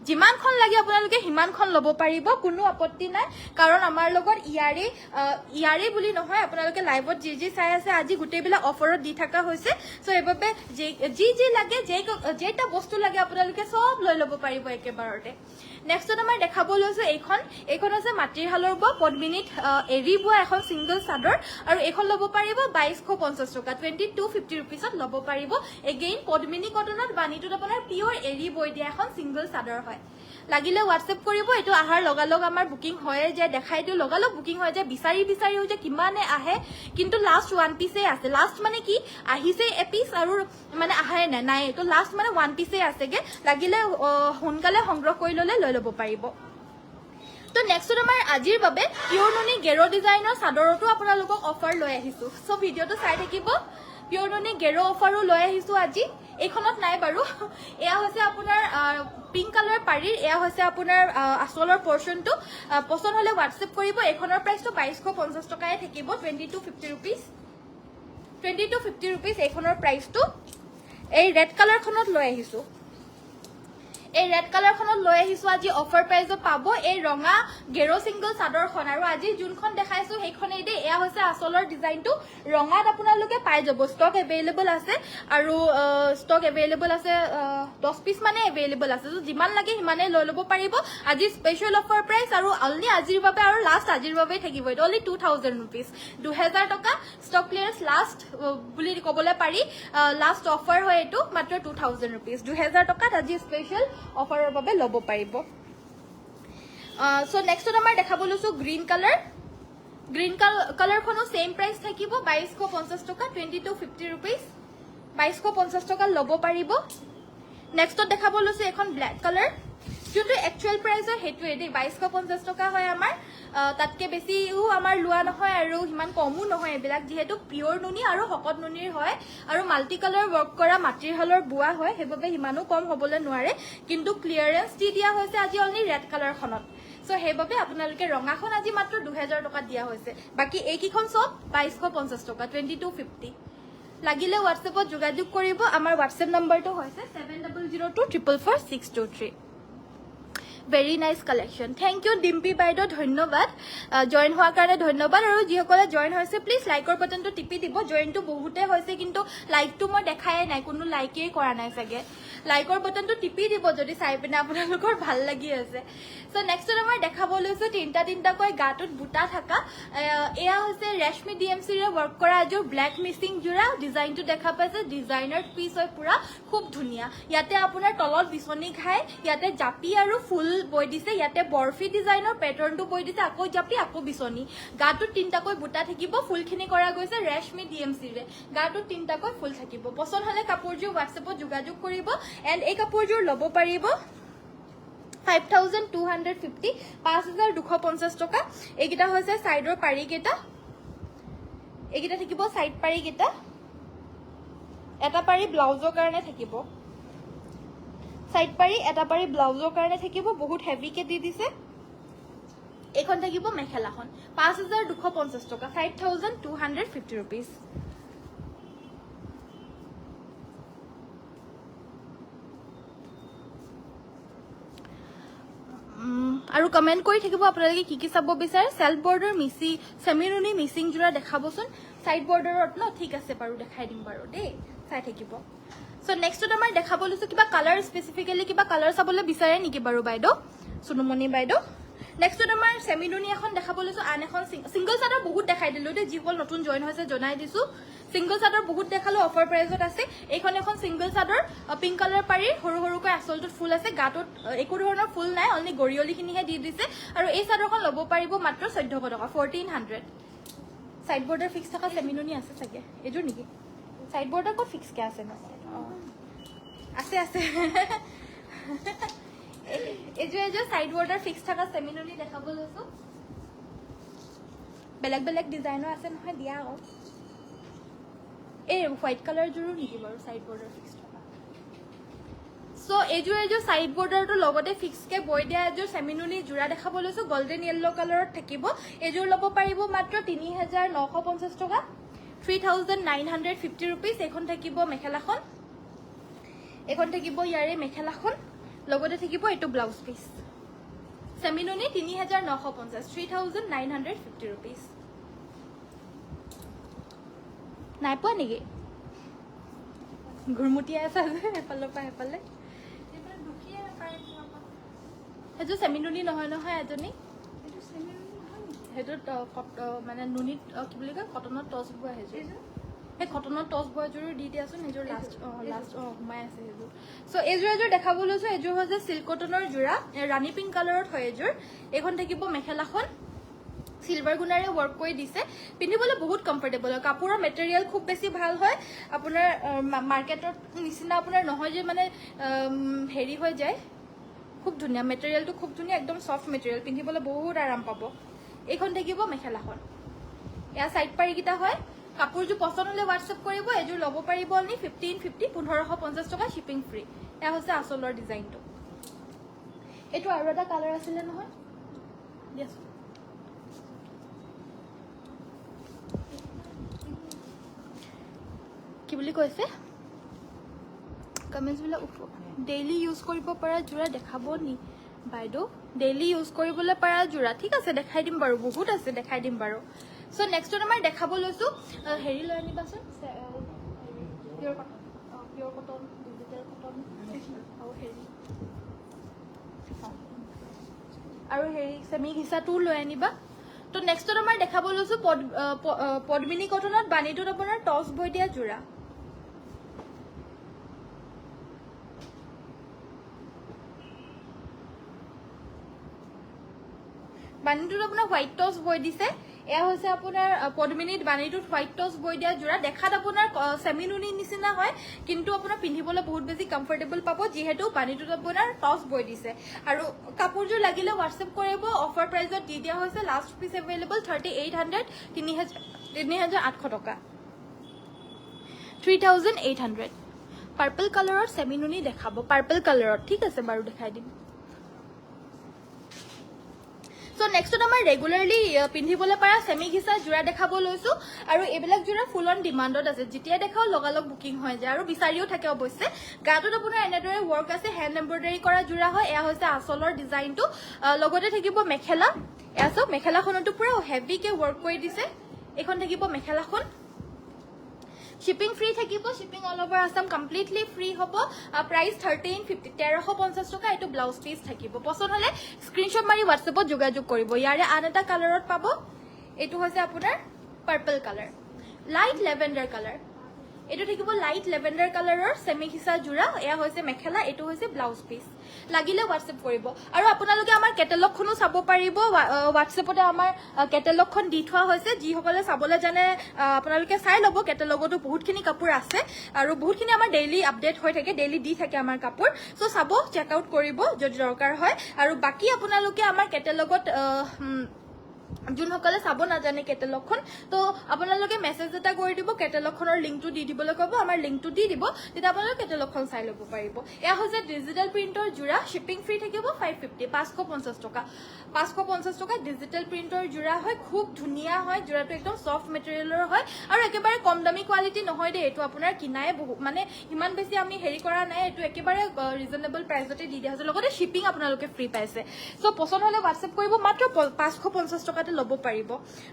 যিমানখন লাগে আপোনালোকে হিমানখন ল'ব পাৰিব কোনো আপত্তি নাই কাৰণ আমাৰ লগত ইয়াৰে বুলি নহয় আপোনালোকে লাইভত যি চাই আছে আজি গুটেইবিলাক অফাৰত দি থকা হৈছে সো এবাবে যি লাগে যেটা বস্তু লাগে আপোনালোকে সব লৈ ল'ব পাৰিব একেবাৰতে নেক্সট আমাৰ দেখাব লৈছো এইখন আছে মাটিৰ হালৰ বোৱা পদ্মিনীত এৰি বোৱা এখন সিঙ্গল চাদৰ আৰু এখন ল'ব পাৰিব 2250 টকা 2250 रुपीसত ল'ব পাৰিব এগেইন পদ্মিনী কটনত বানিটোত আপোনাৰ পিওৰ এৰি বৈ দিয়া এখন সিঙ্গল চাদৰ হয় লাগিলে WhatsApp কৰিব এটো আহাৰ লগালগ আমাৰ বুকিং হয় যে দেখাই দিও লগালগ বুকিং হয় যে বিচাৰিও যে কিমানে আহে কিন্তু লাষ্ট ওয়ান পিসে আছে লাষ্ট মানে কি আহিছে এপিস আৰু মানে আহে নাই তো লাষ্ট মানে ওয়ান পিসে আছেগে লাগিলে সোনকালে সংগ্ৰহ কৰি ললে লৈ ল'ব পাৰিব তো নেক্সট আমাৰ আজিৰ বাবে পিওৰ নুনি গেৰো ডিজাইনৰ চাদৰটো আপোনালোকক অফাৰ লৈ আহিছো সো ভিডিওটো চাই থাকিব পিওৰ নুনি গেৰো অফাৰো লৈ আহিছো আজি এখনত নাই বাৰু এয়া হৈছে আপোনাৰ পিংক কালাৰ পাৰিৰ এয়া হৈছে আপোনাৰ আসলৰ পোৰশনটো পছন্দ হলে WhatsApp কৰিব এখনৰ প্ৰাইসটো 2250 টকায়ে থাকিব 2250 रुपीस 2250 रुपीस এখনৰ প্ৰাইসটো এই ৰেড কালাৰ খনত লৈ আহিছো এই ৰেড কালাৰখনত লৈ আহিছো আজি অফাৰ প্ৰাইজত পাব এই ৰঙা গেৰো সিংগল চাদৰখন আৰু আজি যোনখন দেখাইছো সেইখনেই দেই এয়া হৈছে আচলৰ ডিজাইনটো ৰঙাত আপোনালোকে পাই যাব ষ্টক এভেইলেবল আছে আৰু ষ্টক এভেইলেবল আছে 10 পিস মানে এভেইলেবল আছে তো যিমান লাগে সিমানে লৈ ল'ব পাৰিব আজি স্পেশাল অফাৰ প্ৰাইস আৰু অনলি আজিৰ বাবে আৰু লাষ্ট আজিৰ বাবে থাকিব এটা অনলি 2000 रुपीस 2000 টকা ষ্টক ক্লিয়াৰেন্স লাষ্ট বুলি ক'বলৈ পাৰি লাষ্ট অফাৰ হয় এটো মাত্ৰ 2000 रुपीस 2000 টকাত আজি স্পেশাল অফাৰৰ বাবে ল'ব পাৰিব সো নেক্সট আমাৰ দেখাব লৈছো গ্ৰীণ কালাৰখনো সেম প্ৰাইস থাকিব 2250 টকা 2250 रुपीस 2250 টকা ল'ব পাৰিব নেক্সটত দেখাব লৈছো এখন ব্ল্যাক কালাৰ যোনটো একচুয়াল প্ৰাইস হয় হেতুৱে দেই 2250 টকা হয় আমাৰ তাতকে বেছিও আমাৰ লোৱা নহয় আৰু হিমান কমো নহয় এবিলাক যেহেতু পিওৰ নুনি আৰু হকত নুনিৰ হয় আৰু মাল্টি কালাৰ ওয়াৰ্ক কৰা মাটিৰ হালৰ বুৱা হয় হেবাবে হিমানো কম হ'বলৈ নোৱাৰে কিন্তু ক্লিয়াৰেন্স দি দিয়া হৈছে আজি অনলি ৰেড কালাৰখনত সো হেবাবে আপোনালোকে ৰঙাখন আজি মাত্ৰ 2000 টকা দিয়া হৈছে বাকি এইকিখন সব 2250 টকা 2250 লাগিলে হোৱাটছএপত যোগাযোগ কৰিব আমাৰ হোৱাটছএপ নম্বৰটো হৈছে 7002444623 very nice collection thank you Dimpy বাইদেউ ধন্যবাদ জয়েন হোৱাৰ কাৰণে ধন্যবাদ আৰু যিসকলে জয়েন হৈছে প্লিজ লাইকৰ বাটনটো টিপি দিব জয়েনটো বহুতে হৈছে কিন্তু লাইকটো মই দেখাই নাই কোনো লাইকেই কৰা নাই চাগে লাইকৰ বাটনটো টিপি দিব যদি চাই পিনে আপোনালোকৰ ভাল লাগি আছে সো নেক্সট আমাৰ দেখাব লৈছো তিনটা কৈ গাটুত বুটা থাকা এয়া হৈছে ৰেশমি ডিএমসি ৰে ওয়াৰ্ক কৰা এজোৰ ব্ল্যাক মিসিং জোৰা ডিজাইনটো দেখা পাইছে ডিজাইনাৰ পিস হয় পুৰা খুব ধুনিয়া ইয়াতে আপোনাৰ তলত বিছনি ঘাই ইয়াতে জাপি আৰু ফুল বৈ দিছে ইয়াতে বৰফি ডিজাইনৰ প্যাটাৰ্নটো বৈ দিছে আকৌ জাপি আকৌ বিছনি গাটুত তিনটাকৈ বুটা থাকিব ফুলখিনি কৰা গৈছে ৰেশমি ডিএমসি ৰে গাটুত তিনটাকৈ ফুল থাকিব পছন্দ হলে কাপোৰযোৰ হোৱাটছএপত যোগাযোগ কৰিব এন্ড এই কাপোৰযোৰ ল'ব পাৰিব 5250 5250 টকা এইকিটা হৈছে সাইডৰ পাৰি কেটা এইকিটা থাকিব সাইড পাৰি কেটা এটা পাৰি ব্লাউজৰ কাৰণে থাকিব সাইড পাৰি এটা পাৰি ব্লাউজৰ কাৰণে থাকিব বহুত হেভি কে দি দিছে এখন থাকিব মেখেলাখন 5250 টকা 5250 रुपीस আৰু কমেন্ট কৰি থাকিব আপোনালোকে কি চাব বিচাৰে সেলফ বৰ্ডাৰ মিসি সেমিনুনি মিসিং জোৰা দেখাবচোন সাইড বৰ্ডাৰত ন ঠিক আছে বাৰু দেখাই দিম বাৰু দেই চাই থাকিব সো নেক্সটত আমাৰ দেখাব লৈছো কিবা কালাৰ স্পেসিফিক্যালি কিবা কালাৰ চাবলৈ বিচাৰে নেকি বাৰু বাইদো সুনুমনি বাইদো নেক্সটত আমাৰ সেমিনুনি এখন দেখাব লৈছো আন এখন সিঙ্গল চাদৰ বহুত দেখাই দিলো দে যিকল নতুন জয়েন হৈছে জনাই দিছো সিঙ্গল চাদৰ বহুত দেখালো অফাৰ প্ৰাইজত আছে এইখন এখন সিঙ্গল চাদৰ পিংক কালাৰ পাৰি হৰু হৰুকৈ আসলটোত ফুল আছে গাটত একো ধৰণৰ ফুল নাই অনলি গৰিয়লিখিনিহে দি দিছে আৰু এই চাদৰখন ল'ব পাৰিব মাত্ৰ 1400 টকা 1400 সাইড বৰ্ডাৰ ফিক্স থকা সেমিনুনি আছে চাগে এজোৰ নেকি সাইড বৰ্ডাৰ কো ফিক্স কে আছে ন আছে এজোৰ সাইড বৰ্ডাৰ ফিক্স থকা সেমিনুনি দেখাব লৈছো বেলেগ ডিজাইনৰ আছে নহয় দিয়া আকৌ এই হোয়াইট কালাৰ জোৰো নেকি বাৰু সাইড বৰ্ডাৰ ফিক্স থকা সো এজোৰ সাইড বৰ্ডাৰটো লগতে ফিক্স কে বৈ দিয়া এজোৰ সেমিনুনি জোৰা দেখাব লৈছো গোল্ডেন ইয়েলো কালাৰত থাকিব এজোৰ ল'ব পাৰিব মাত্ৰ 3950 টকা 3950 रुपीस এখন থাকিব মেখেলাখন এখন থাকিব ইয়াৰে মেখেলাখন লগতে থাকিব এটো ব্লাউজ পিস সেমিনুনি 3950 3950 रुपीस নাই পোৱা নেকি ঘুৰমুটিয়া আছে এফালৰ পৰা এফালে দুখিয়ে পায় হেজো সেমিনুনি নহয় এজনী এটো সেমিনুনি নহয় হেটো মানে নুনিত কি বুলি কয় কটনৰ টছ বুৱা হেজো এই কটনৰ টছ বুৱা জোৰ দি দিয়াছোন হেজোৰ লাষ্ট হুমাই আছে হেজোৰ সো এজোৰ দেখাব লৈছো এজোৰ হৈছে সিল্ক কটনৰ জোৰা ৰানী পিংক কালাৰত হয় এজোৰ এখন থাকিব মেখেলাখন সিলভাৰ গুণাৰে ওয়াৰ্ক কৰি দিছে পিন্ধিবলৈ বহুত কমফৰ্টেবল কাপোৰৰ মেটেৰিয়েল খুব বেছি ভাল হয় আপোনাৰ মাৰ্কেটৰ নিচিনা আপোনাৰ নহয় যে মানে হেৰি হৈ যায় খুব ধুনিয়া মেটেৰিয়েলটো খুব ধুনিয়া একদম সফট মেটেৰিয়েল পিন্ধিবলৈ বহুত আৰাম পাব এইখন থাকিব মেখেলাখন এয়া সাইড পাৰি কিটা হয় কাপোৰযোৰ পছন্দ হলে হোৱাটছএপ কৰিব এজোৰ ল'ব পাৰিব অনলি 1550 1550 টকা শিপিং ফ্ৰী এয়া হৈছে আসলৰ ডিজাইনটো এটো আৰু এটা কালাৰ আছিল নহয় দিয়াছ কি বুলি কৈছে কমেণ্টছবিলাক ডেইলি ইউজ কৰিব পৰা যোৰা দেখাব নি বাইদেউ ডেইলি ইউজ কৰিবলৈ পৰা যোৰা ঠিক আছে দেখাই দিম বাৰু বহুত আছে দেখাই দিম বাৰু চ' নেক্সটত আমাৰ দেখাব লৈছোঁ হেৰি লৈ আনিবাচোন পিয়ৰ কটন ডিজিটেল কটন আৰু হেৰি চেমি ঘিচাটোও লৈ আনিবা তো নেক্সটত আমাৰ দেখাব লৈছোঁ পদ্মিনী কটনত বাণীটোত আপোনাৰ টচ বৈ দিয়া যোৰা বাণীটোত আপোনাৰ হোৱাইট টচ বৈ দিছে এয়া হৈছে আপোনাৰ পদ্মিনীত বাণীটোত হোৱাইট টচ বৈ দিয়া যোৰা দেখাত আপোনাৰ চেমি নুনি নিচিনা হয় কিন্তু আপোনাৰ পিন্ধিবলৈ বহুত বেছি কমফৰ্টেবল পাব যিহেতু বাণীটোত আপোনাৰ টচ বৈ দিছে আৰু কাপোৰযোৰ লাগিলে হোৱাটছএপ কৰিব অফাৰ প্ৰাইজত দি দিয়া হৈছে লাষ্ট পিচ এভেইলেবল 3800 3800 টকা 3800 পাৰ্পল কালাৰৰ চেমি নুনি দেখাব পাৰ্পল কালাৰত ঠিক আছে বাৰু দেখাই দিম সো নেক্সটত আমাৰ ৰেগুলাৰলি পিন্ধিবলৈ পৰা চেমি ঘিচা যোৰা দেখাব লৈছোঁ আৰু এইবিলাক যোৰা ফুল অন ডিমাণ্ডত আছে যেতিয়া দেখাও লগালগ বুকিং হৈ যায় আৰু বিচাৰিও থাকে অৱশ্যে গাটোত আপোনাৰ এনেদৰে ৱৰ্ক আছে হেণ্ড এম্ব্ৰইডাৰী কৰা যোৰা হয় এয়া হৈছে আচলৰ ডিজাইনটো লগতে থাকিব মেখেলা এয়া চাওক মেখেলাখনতো পুৰা হেভিকে ৱৰ্ক কৰি দিছে এইখন থাকিব মেখেলাখন শিপিং ফ্ৰী থাকিব shipping all over Assam completely free হ'ব প্ৰাইস 1350 টকা এটো ব্লাউজ পিস থাকিব পছন্দ হলে স্ক্ৰিনশ্বট মাৰি WhatsAppত যোগাযোগ কৰিব ইয়াৰে আন এটা কালাৰত পাব এটো হৈছে আপোনাৰ purple colour light lavender colour এটো থাকিব লাইট লেভেণ্ডাৰ কালাৰৰ সেমি ঘিচা জোৰা এয়া হৈছে মেখেলা এটো হৈছে ব্লাউজ পিস লাগিলে WhatsApp কৰিব আৰু আপোনালোকে আমাৰ কেটালগখনো চাব পাৰিব WhatsAppতে আমাৰ কেটালগখন দি থোৱা হৈছে যি সকলে চাবলৈ জানে আপোনালোকে চাই লব কেটালগতো বহুতখিনি কাপোৰ আছে আৰু বহুতখিনি আমাৰ ডেইলি আপডেট হৈ থাকে ডেইলি দি থাকে আমাৰ কাপোৰ সো চাব চেক আউট কৰিব যদি দৰকাৰ হয় আৰু বাকি আপোনালোকে আমাৰ কেটালগত যোন সকলে চাব না জানে কেটালগখন তো আপোনালোকে মেসেজ এটা কৰি দিব কেটালগখনৰ লিংকটো দি দিবলৈ ক'ব আমাৰ লিংকটো দি দিব তেতিয়া আপোনালোকে কেটালগখন চাই ল'ব পাৰিব এয়া হৈছে ডিজিটেল প্ৰিন্টৰ জোৰা শিপিং ফ্ৰী থাকিব 550 টকা 550 টকা ডিজিটেল প্ৰিন্টৰ জোৰা হয় খুব ধুনিয়া হয় জোৰাটো একদম সফট মেটেৰিয়েলৰ হয় আৰু একেবাৰে কম দামী কোৱালিটি নহয় দে এটো আপোনাৰ কিনাই বহুত মানে ইমান বেছি আমি হেৰি কৰা নাই এটো একেবাৰে ৰিজনেবল প্ৰাইসতে দি দিয়া হৈছে লগতে শিপিং আপোনালোকে ফ্ৰী পাইছে সো পছন্দ হলে WhatsApp কৰিব মাত্ৰ 550 টকাতে লব পাৰিব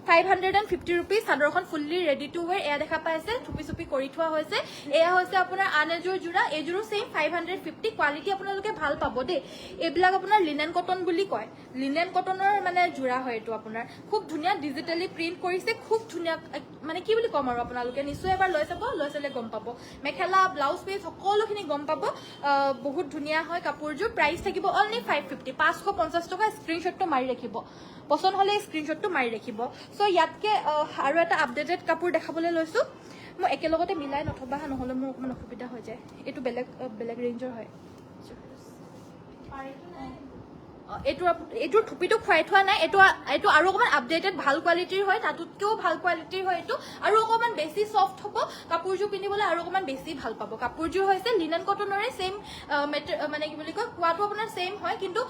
550 रुपीस সাদৰখন ফুললি ৰেডি টু ওয়্যাৰ এয়া দেখা পাইছে থুপি থুপি কৰি থোৱা হৈছে এয়া হৈছে আপোনাৰ আনেজৰ জোৰা এজোৰো সেম 550 কোৱালিটি আপোনালোকে ভাল পাব দে এবিলাক আপোনাৰ লিনেন কটন বুলি কয় লিনেন কটনৰ মানে জোৰা হয় এটো আপোনাৰ খুব ধুনিয়া ডিজিটালি প্ৰিন্ট কৰিছে খুব ধুনিয়া মানে কি বুলি কম আৰু আপোনালোকে নিশ্চয় এবাৰ লৈ চালে গম পাব মেখেলা ব্লাউজ পিস সকলোখিনি গম পাব বহুত ধুনিয়া হয় কাপোৰযোৰ প্ৰাইস থাকিব অনলি 550 টকা স্ক্ৰিনশ্বটটো মাৰি ৰাখিব পছন্দ হলে স্ক্ৰিনশ্বটটো মাৰি ৰাখিব সো ইয়াতকে আৰু এটা আপডেটেড কাপোৰ দেখাবলৈ লৈছো মই একেলগতে মিলাই নথবা নহলে মোৰ অকমান অসুবিধা হৈ যায় এটো বেলেগ ৰেঞ্জৰ হয় এটো থুপিটো খুৱাই থোৱা নাই এটো আৰু অকমান আপডেটেড ভাল কোৱালিটিৰ হয় তাতুতকেও ভাল কোৱালিটিৰ হয় এটো আৰু অকমান বেছি সফট হ'ব কাপোৰযোৰ পিন্ধিবলৈ আৰু অকমান বেছি ভাল পাব কাপোৰযোৰ হৈছে লিনেন কটনৰে সেম মানে কি বুলি কয় কোৱাটো আপোনাৰ সেম হয় কিন্তু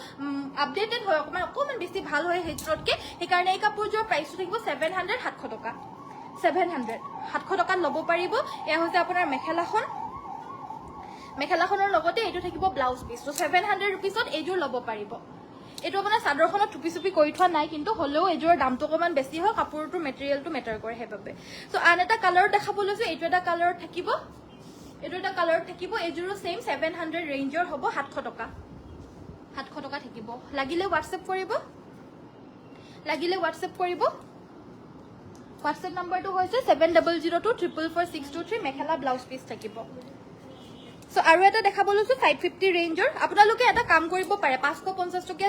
আপডেটেড হয় অকমান বেছি ভাল হয় হেজৰতকে সেইকাৰণে এই কাপোৰযোৰ প্ৰাইসটো থাকিব 700 টকা 700 টকাত ল'ব পাৰিব এয়া হৈছে আপোনাৰ মেখেলাখনৰ লগতে এটো থাকিব ব্লাউজ পিস তো 700 रुपीसত এজোৰ ল'ব পাৰিব এটো আপোনাৰ চাদৰখনত টুপি চুপি কৰি থোৱা নাই কিন্তু হলেও এজোৰ দামটো অকমান বেছি হয় কাপোৰটো মেটেৰিয়েলটো মেটাৰ কৰে হেবাবে সো আন এটা কালাৰ দেখাব লৈছো এটো এটা কালাৰত থাকিব এজোৰো সেম 700 ৰেঞ্জৰ হ'ব 700 টকা থাকিব লাগিলে WhatsApp কৰিব WhatsApp নম্বৰটো হৈছে 7002444623 মেখেলা ব্লাউজ পিস থাকিব সো আৰু এটা দেখাব লৈছো 550 ৰেঞ্জৰ আপোনালোকে এটা কাম কৰিব পাৰে 550 টকা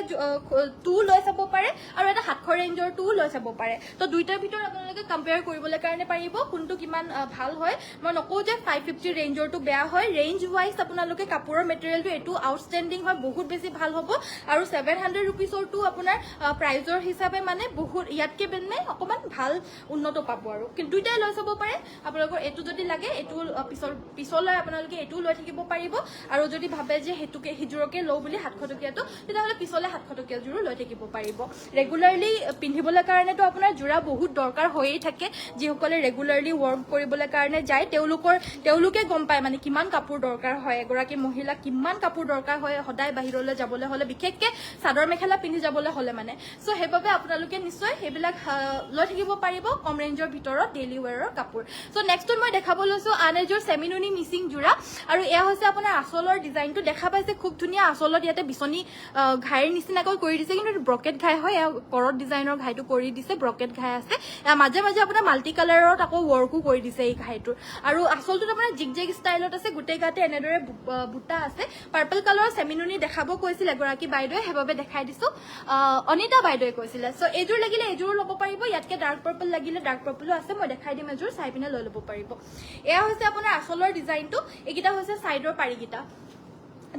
টু লৈ চাব পাৰে আৰু এটা 700 ৰেঞ্জৰ টু লৈ চাব পাৰে তো দুইটাৰ ভিতৰত আপোনালোকে কম্পেয়াৰ কৰিবলৈ কাৰণে পাৰিব কোনটো কিমান ভাল হয় মই নকও যে 550 ৰেঞ্জৰটো বেয়া হয় ৰেঞ্জ ওয়াইজ আপোনালোকে কাপোৰৰ মেটেৰিয়েলটো এটো আউটষ্টেণ্ডিং হয় বহুত বেছি ভাল হ'ব আৰু 700 रुपीसৰটো আপোনাৰ প্ৰাইজৰ হিচাপে মানে বহুত ইয়াতকে বেনে অকমান ভাল উন্নত পাব আৰু কিন্তু দুইটাই লৈ চাব পাৰে আপোনালোকৰ এটো যদি লাগে এটো পিছলৈ আপোনালোকে এটো লৈ থাকিব থাকিব পাৰিব আৰু যদি ভাবে যে হেতুকে হিজুৰকে লও বুলি 700 টকীয়াটো তেতিয়াহলে পিছলে 700 টকীয়া জোৰো লৈ থাকিব পাৰিব ৰেগুলাৰলি পিন্ধিবলৈ কাৰণেতো আপোনাৰ জোৰা বহুত দৰকাৰ হৈয়ে থাকে যিসকলে ৰেগুলাৰলি ৱৰ্ক কৰিবলৈ কাৰণে যায় তেওঁলোকে গম পায় মানে কিমান কাপোৰ দৰকাৰ হয় এগৰাকী মহিলা কিমান কাপোৰ দৰকাৰ হয় সদায় বাহিৰলৈ যাবলৈ হলে বিশেষকৈ চাদৰ মেখেলা পিন্ধি যাবলৈ হলে মানে সো সেইবাবে আপোনালোকে নিশ্চয় সেইবিলাক লৈ থাকিব পাৰিব কম ৰেঞ্জৰ ভিতৰত ডেইলি ৱেৰৰ কাপোৰ সো নেক্সট মই দেখাব লৈছো আন এযোৰ সেমিনুনি মিচিং জোৰা আৰু এয়া হৈছে আপোনাৰ আঁচলৰ ডিজাইনটো দেখা পাইছে খুব ধুনীয়া আঁচলত ইয়াতে বিচনী ঘাইৰ নিচিনাকৈ কৰি দিছে কিন্তু ব্ৰকেট ঘাই হয় এয়া কৰত ডিজাইনৰ ঘাইটো কৰি দিছে ব্ৰকেট ঘাই আছে মাজে মাজে আপোনাৰ মাল্টি কালাৰত আকৌ ৱৰ্কো কৰি দিছে এই ঘাইটোৰ আৰু আঁচলটোত আপোনাৰ জিগজেগ ষ্টাইলত আছে গোটেই গাতে এনেদৰে বুটা আছে পাৰ্পল কালাৰৰ সেমিনুনি দেখাব কৈছিল এগৰাকী বাইদেৱে সেইবাবে দেখাই দিছো অনিতা বাইদেৱে কৈছিলে সো এযোৰ লাগিলে এযোৰ ল'ব পাৰিব ইয়াতকে ডাৰ্ক পাৰ্পল লাগিলে ডাৰ্ক পাৰ্পলো আছে মই দেখাই দিম এযোৰ চাই পিনে লৈ ল'ব পাৰিব এয়া হৈছে আপোনাৰ আঁচলৰ ডিজাইনটো এইকেইটা হৈছে চাইডৰ পাৰিকেইটা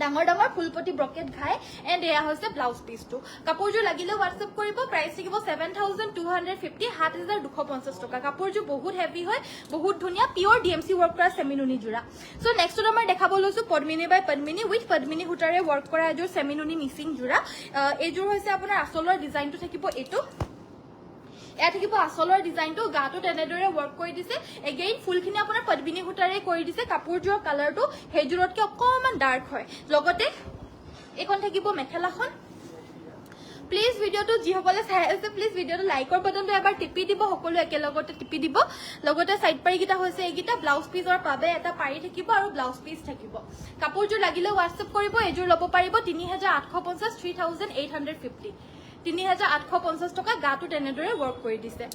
ডাঙৰ ডাঙৰ ফুলপতি ব্ৰকেট ঘাই এণ্ড এয়া হৈছে ব্লাউজ পিচটো কাপোৰযোৰ লাগিলে হোৱাটছএপ কৰিব প্ৰাইচ থাকিব 7250 7250 টকা কাপোৰযোৰ বহুত হেভি হয় বহুত ধুনীয়া পিয়ৰ ডিএমচি ৱৰ্ক কৰা সেমিনুনি জোৰা সো নেক্সট আমাৰ দেখাব লৈছো পদ্মিনী বাই পদ্মিনী উইথ পদ্মিনী সূতাৰে ৱৰ্ক কৰা এযোৰ সেমিনুনি মিচিং জোৰা এইযোৰ হৈছে আপোনাৰ আঁচলৰ ডিজাইনটো থাকিব এইটো এয়া থাকিব আঁচলৰ ডিজাইনটো গাটো তেনেদৰে ৱৰ্ক কৰি দিছে এগেইন ফুলখিনি আপোনাৰ পদ্মিনী সূতাৰে কৰি দিছে কাপোৰযোৰৰ কালাৰটো সেইযোৰতকৈ অকণমান ডাৰ্ক হয় লগতে এইখন থাকিব মেখেলাখন প্লিজ ভিডিঅ'টো যিসকলে চাই আছে প্লিজ ভিডিঅ'টো লাইকৰ বাটনটো এবাৰ টিপি দিব সকলো একেলগতে টিপি দিব লগতে সাইড পাৰিকেইটা হৈছে এইকেইটা ব্লাউজ পিচৰ বাবে এটা পাৰি থাকিব আৰু ব্লাউজ পিচ থাকিব কাপোৰযোৰ লাগিলে হোৱাটছএপ কৰিব এযোৰ ল'ব পাৰিব 3850 3850 3850 টকা গাটো তেনেদৰে ৱৰ্ক কৰি দিছে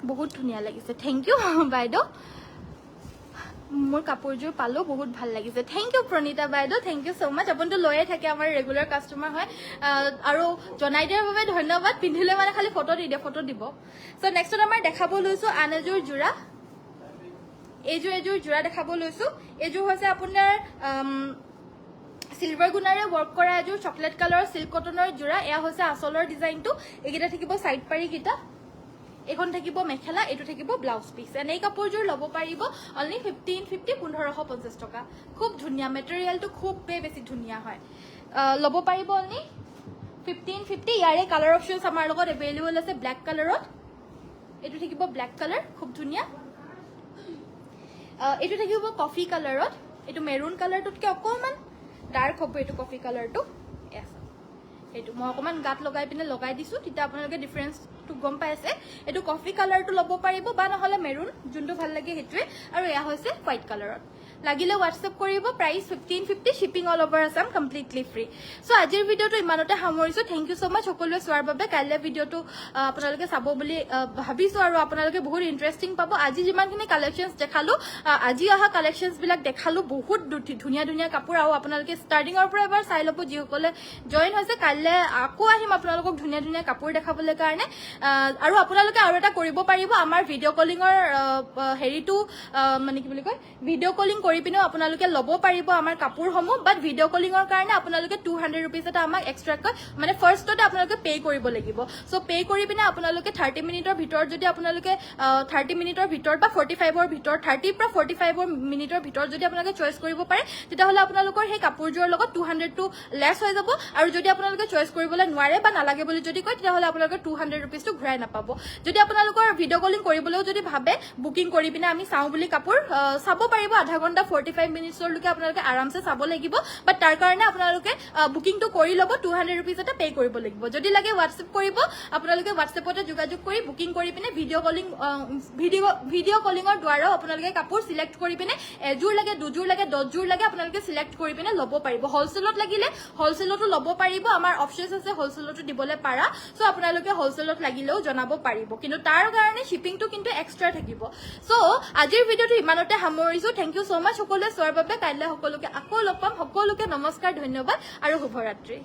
বহুত ধুনীয়া লাগিছে থেংক ইউ বাইদেউ মোৰ কাপোৰযোৰ পালো বহুত ভাল লাগিছে থেংক ইউ প্ৰণীতা বাইদেউ থেংক ইউ সো মাচ আপুনিতো লৈয়ে থাকে আমাৰ ৰেগুলাৰ কাষ্টমাৰ হয় আৰু জনাই দিয়াৰ বাবে ধন্যবাদ পিন্ধিলে মানে খালি ফটো দিব সো নেক্সট আমাৰ দেখাব লৈছো আন এযোৰ জোৰা এযোৰ জোৰা দেখাব লৈছো এযোৰ হৈছে আপোনাৰ সিলভাৰ গুণাৰে ৱৰ্ক কৰা এযোৰ চকলেট কালাৰৰ সিল্ক কটনৰ জোৰা এয়া হৈছে আঁচলৰ ডিজাইনটো এইকেইটা থাকিব সাইড পাৰিকেইটা এখন থাকিব মেখেলা এইটো থাকিব ব্লাউজ পিচ এনে এই কাপোৰযোৰ ল'ব পাৰিব অনলি 1550 টকা খুব ধুনীয়া মেটেৰিয়েলটো খুব বেছি ধুনীয়া হয় ল'ব পাৰিব অনলি 1550 ইয়াৰে কালাৰ অপচনছ আমাৰ লগত এভেইলেবল আছে ব্লেক কালাৰত এইটো থাকিব ব্লেক কালাৰ খুব ধুনীয়া এইটো থাকিব কফি কালাৰত এইটো মেৰুন কালাৰটোতকৈ অকণমান ডাৰ্ক হ'ব এইটো কফি কালাৰটো এইটো মই অকণমান গাত লগাই পিনে লগাই দিছো তেতিয়া আপোনালোকে ডিফাৰেন্সটো গম পাইছে এইটো কফি কালাৰটো ল'ব পাৰিব বা নহ'লে মেৰুন যোনটো ভাল লাগে সেইটোৱে আৰু এয়া হৈছে হোৱাইট কালাৰত লাগিলে হোৱাটছএপ কৰিব price 1550 shipping all over Assam completely free so আজিৰ ভিডিঅ'টো ইমানতে সামৰিছো থেংক ইউ সো মাচ সকলোৱে চোৱাৰ বাবে কাইলৈ ভিডিঅ'টো আপোনালোকে চাব বুলি ভাবিছো আৰু আপোনালোকে বহুত ইণ্টাৰেষ্টিং পাব আজি যিমানখিনি কালেকশ্যনছ দেখালো আজি অহা কালেকশ্যনছবিলাক দেখালো বহুত ধুনীয়া ধুনীয়া কাপোৰ আৰু আপোনালোকে ষ্টাৰ্টিঙৰ পৰা এবাৰ চাই ল'ব যিসকলে জইন হৈছে কাইলৈ আকৌ আহিম আপোনালোকক ধুনীয়া ধুনীয়া কাপোৰ দেখাবলৈ কাৰণে আৰু আপোনালোকে আৰু এটা কৰিব পাৰিব আমাৰ ভিডিঅ' কলিঙৰ হেৰিটো মানে কি বুলি কয় ভিডিঅ' কলিং কৰি পিনেও আপোনালোকে ল'ব পাৰিব আমাৰ কাপোৰসমূহ বাট ভিডিঅ' কলিঙৰ কাৰণে আপোনালোকে 200 ৰুপিজ এটা আমাক এক্সট্ৰাকৈ মানে ফাৰ্ষ্টতে আপোনালোকে পে' কৰিব লাগিব চ' পে' কৰি পিনে আপোনালোকে 30 মিনিটৰ ভিতৰত যদি আপোনালোকে 30 মিনিটৰ ভিতৰত বা 45ৰ ভিতৰত 30 পৰা 45 মিনিটৰ ভিতৰত যদি আপোনালোকে চইচ কৰিব পাৰে তেতিয়াহ'লে আপোনালোকৰ সেই কাপোৰযোৰৰ লগত 200টো লেছ হৈ যাব আৰু যদি আপোনালোকে চইচ কৰিবলৈ নোৱাৰে বা নালাগে বুলি যদি কয় তেতিয়াহ'লে আপোনালোকে 200 ৰুপিজটো ঘূৰাই নাপাব যদি আপোনালোকৰ ভিডিঅ' কলিং কৰিবলৈও যদি ভাবে বুকিং কৰি পিনে আমি চাওঁ বুলি কাপোৰ চাব পাৰিব আধা ঘণ্টা 45 মিনিটছলৈকে আপোনালোকে আৰামছে চাব লাগিব বাট তাৰ কাৰণে আপোনালোকে বুকিংটো কৰি ল'ব 200 ৰুপিজ এটা পে' কৰিব লাগিব যদি লাগে হোৱাটছএপ কৰিব আপোনালোকে হোৱাটছএপতে যোগাযোগ কৰি বুকিং কৰি পিনে ভিডিঅ' কলিঙৰ দ্বাৰাও আপোনালোকে কাপোৰ চিলেক্ট কৰি পিনে এযোৰ লাগে দুযোৰ লাগে 10 যোৰ লাগে আপোনালোকে চিলেক্ট কৰি পিনে ল'ব পাৰিব হ'লচেলত লাগিলে হ'লচেলতো ল'ব পাৰিব আমাৰ অপচনছ আছে হ'লচেলতো দিবলৈ পাৰা চ' আপোনালোকে হ'লচেলত লাগিলেও জনাব পাৰিব কিন্তু তাৰ কাৰণে শ্বিপিংটো কিন্তু এক্সট্ৰা থাকিব চ' আজিৰ ভিডিঅ'টো ইমানতে সামৰিছো থেংক ইউ ছ' মাচ সকলোৱে চোৱাৰ বাবে কাইলৈ সকলোকে আকৌ লগ পাম সকলোকে নমস্কাৰ ধন্যবাদ আৰু শুভৰাত্ৰি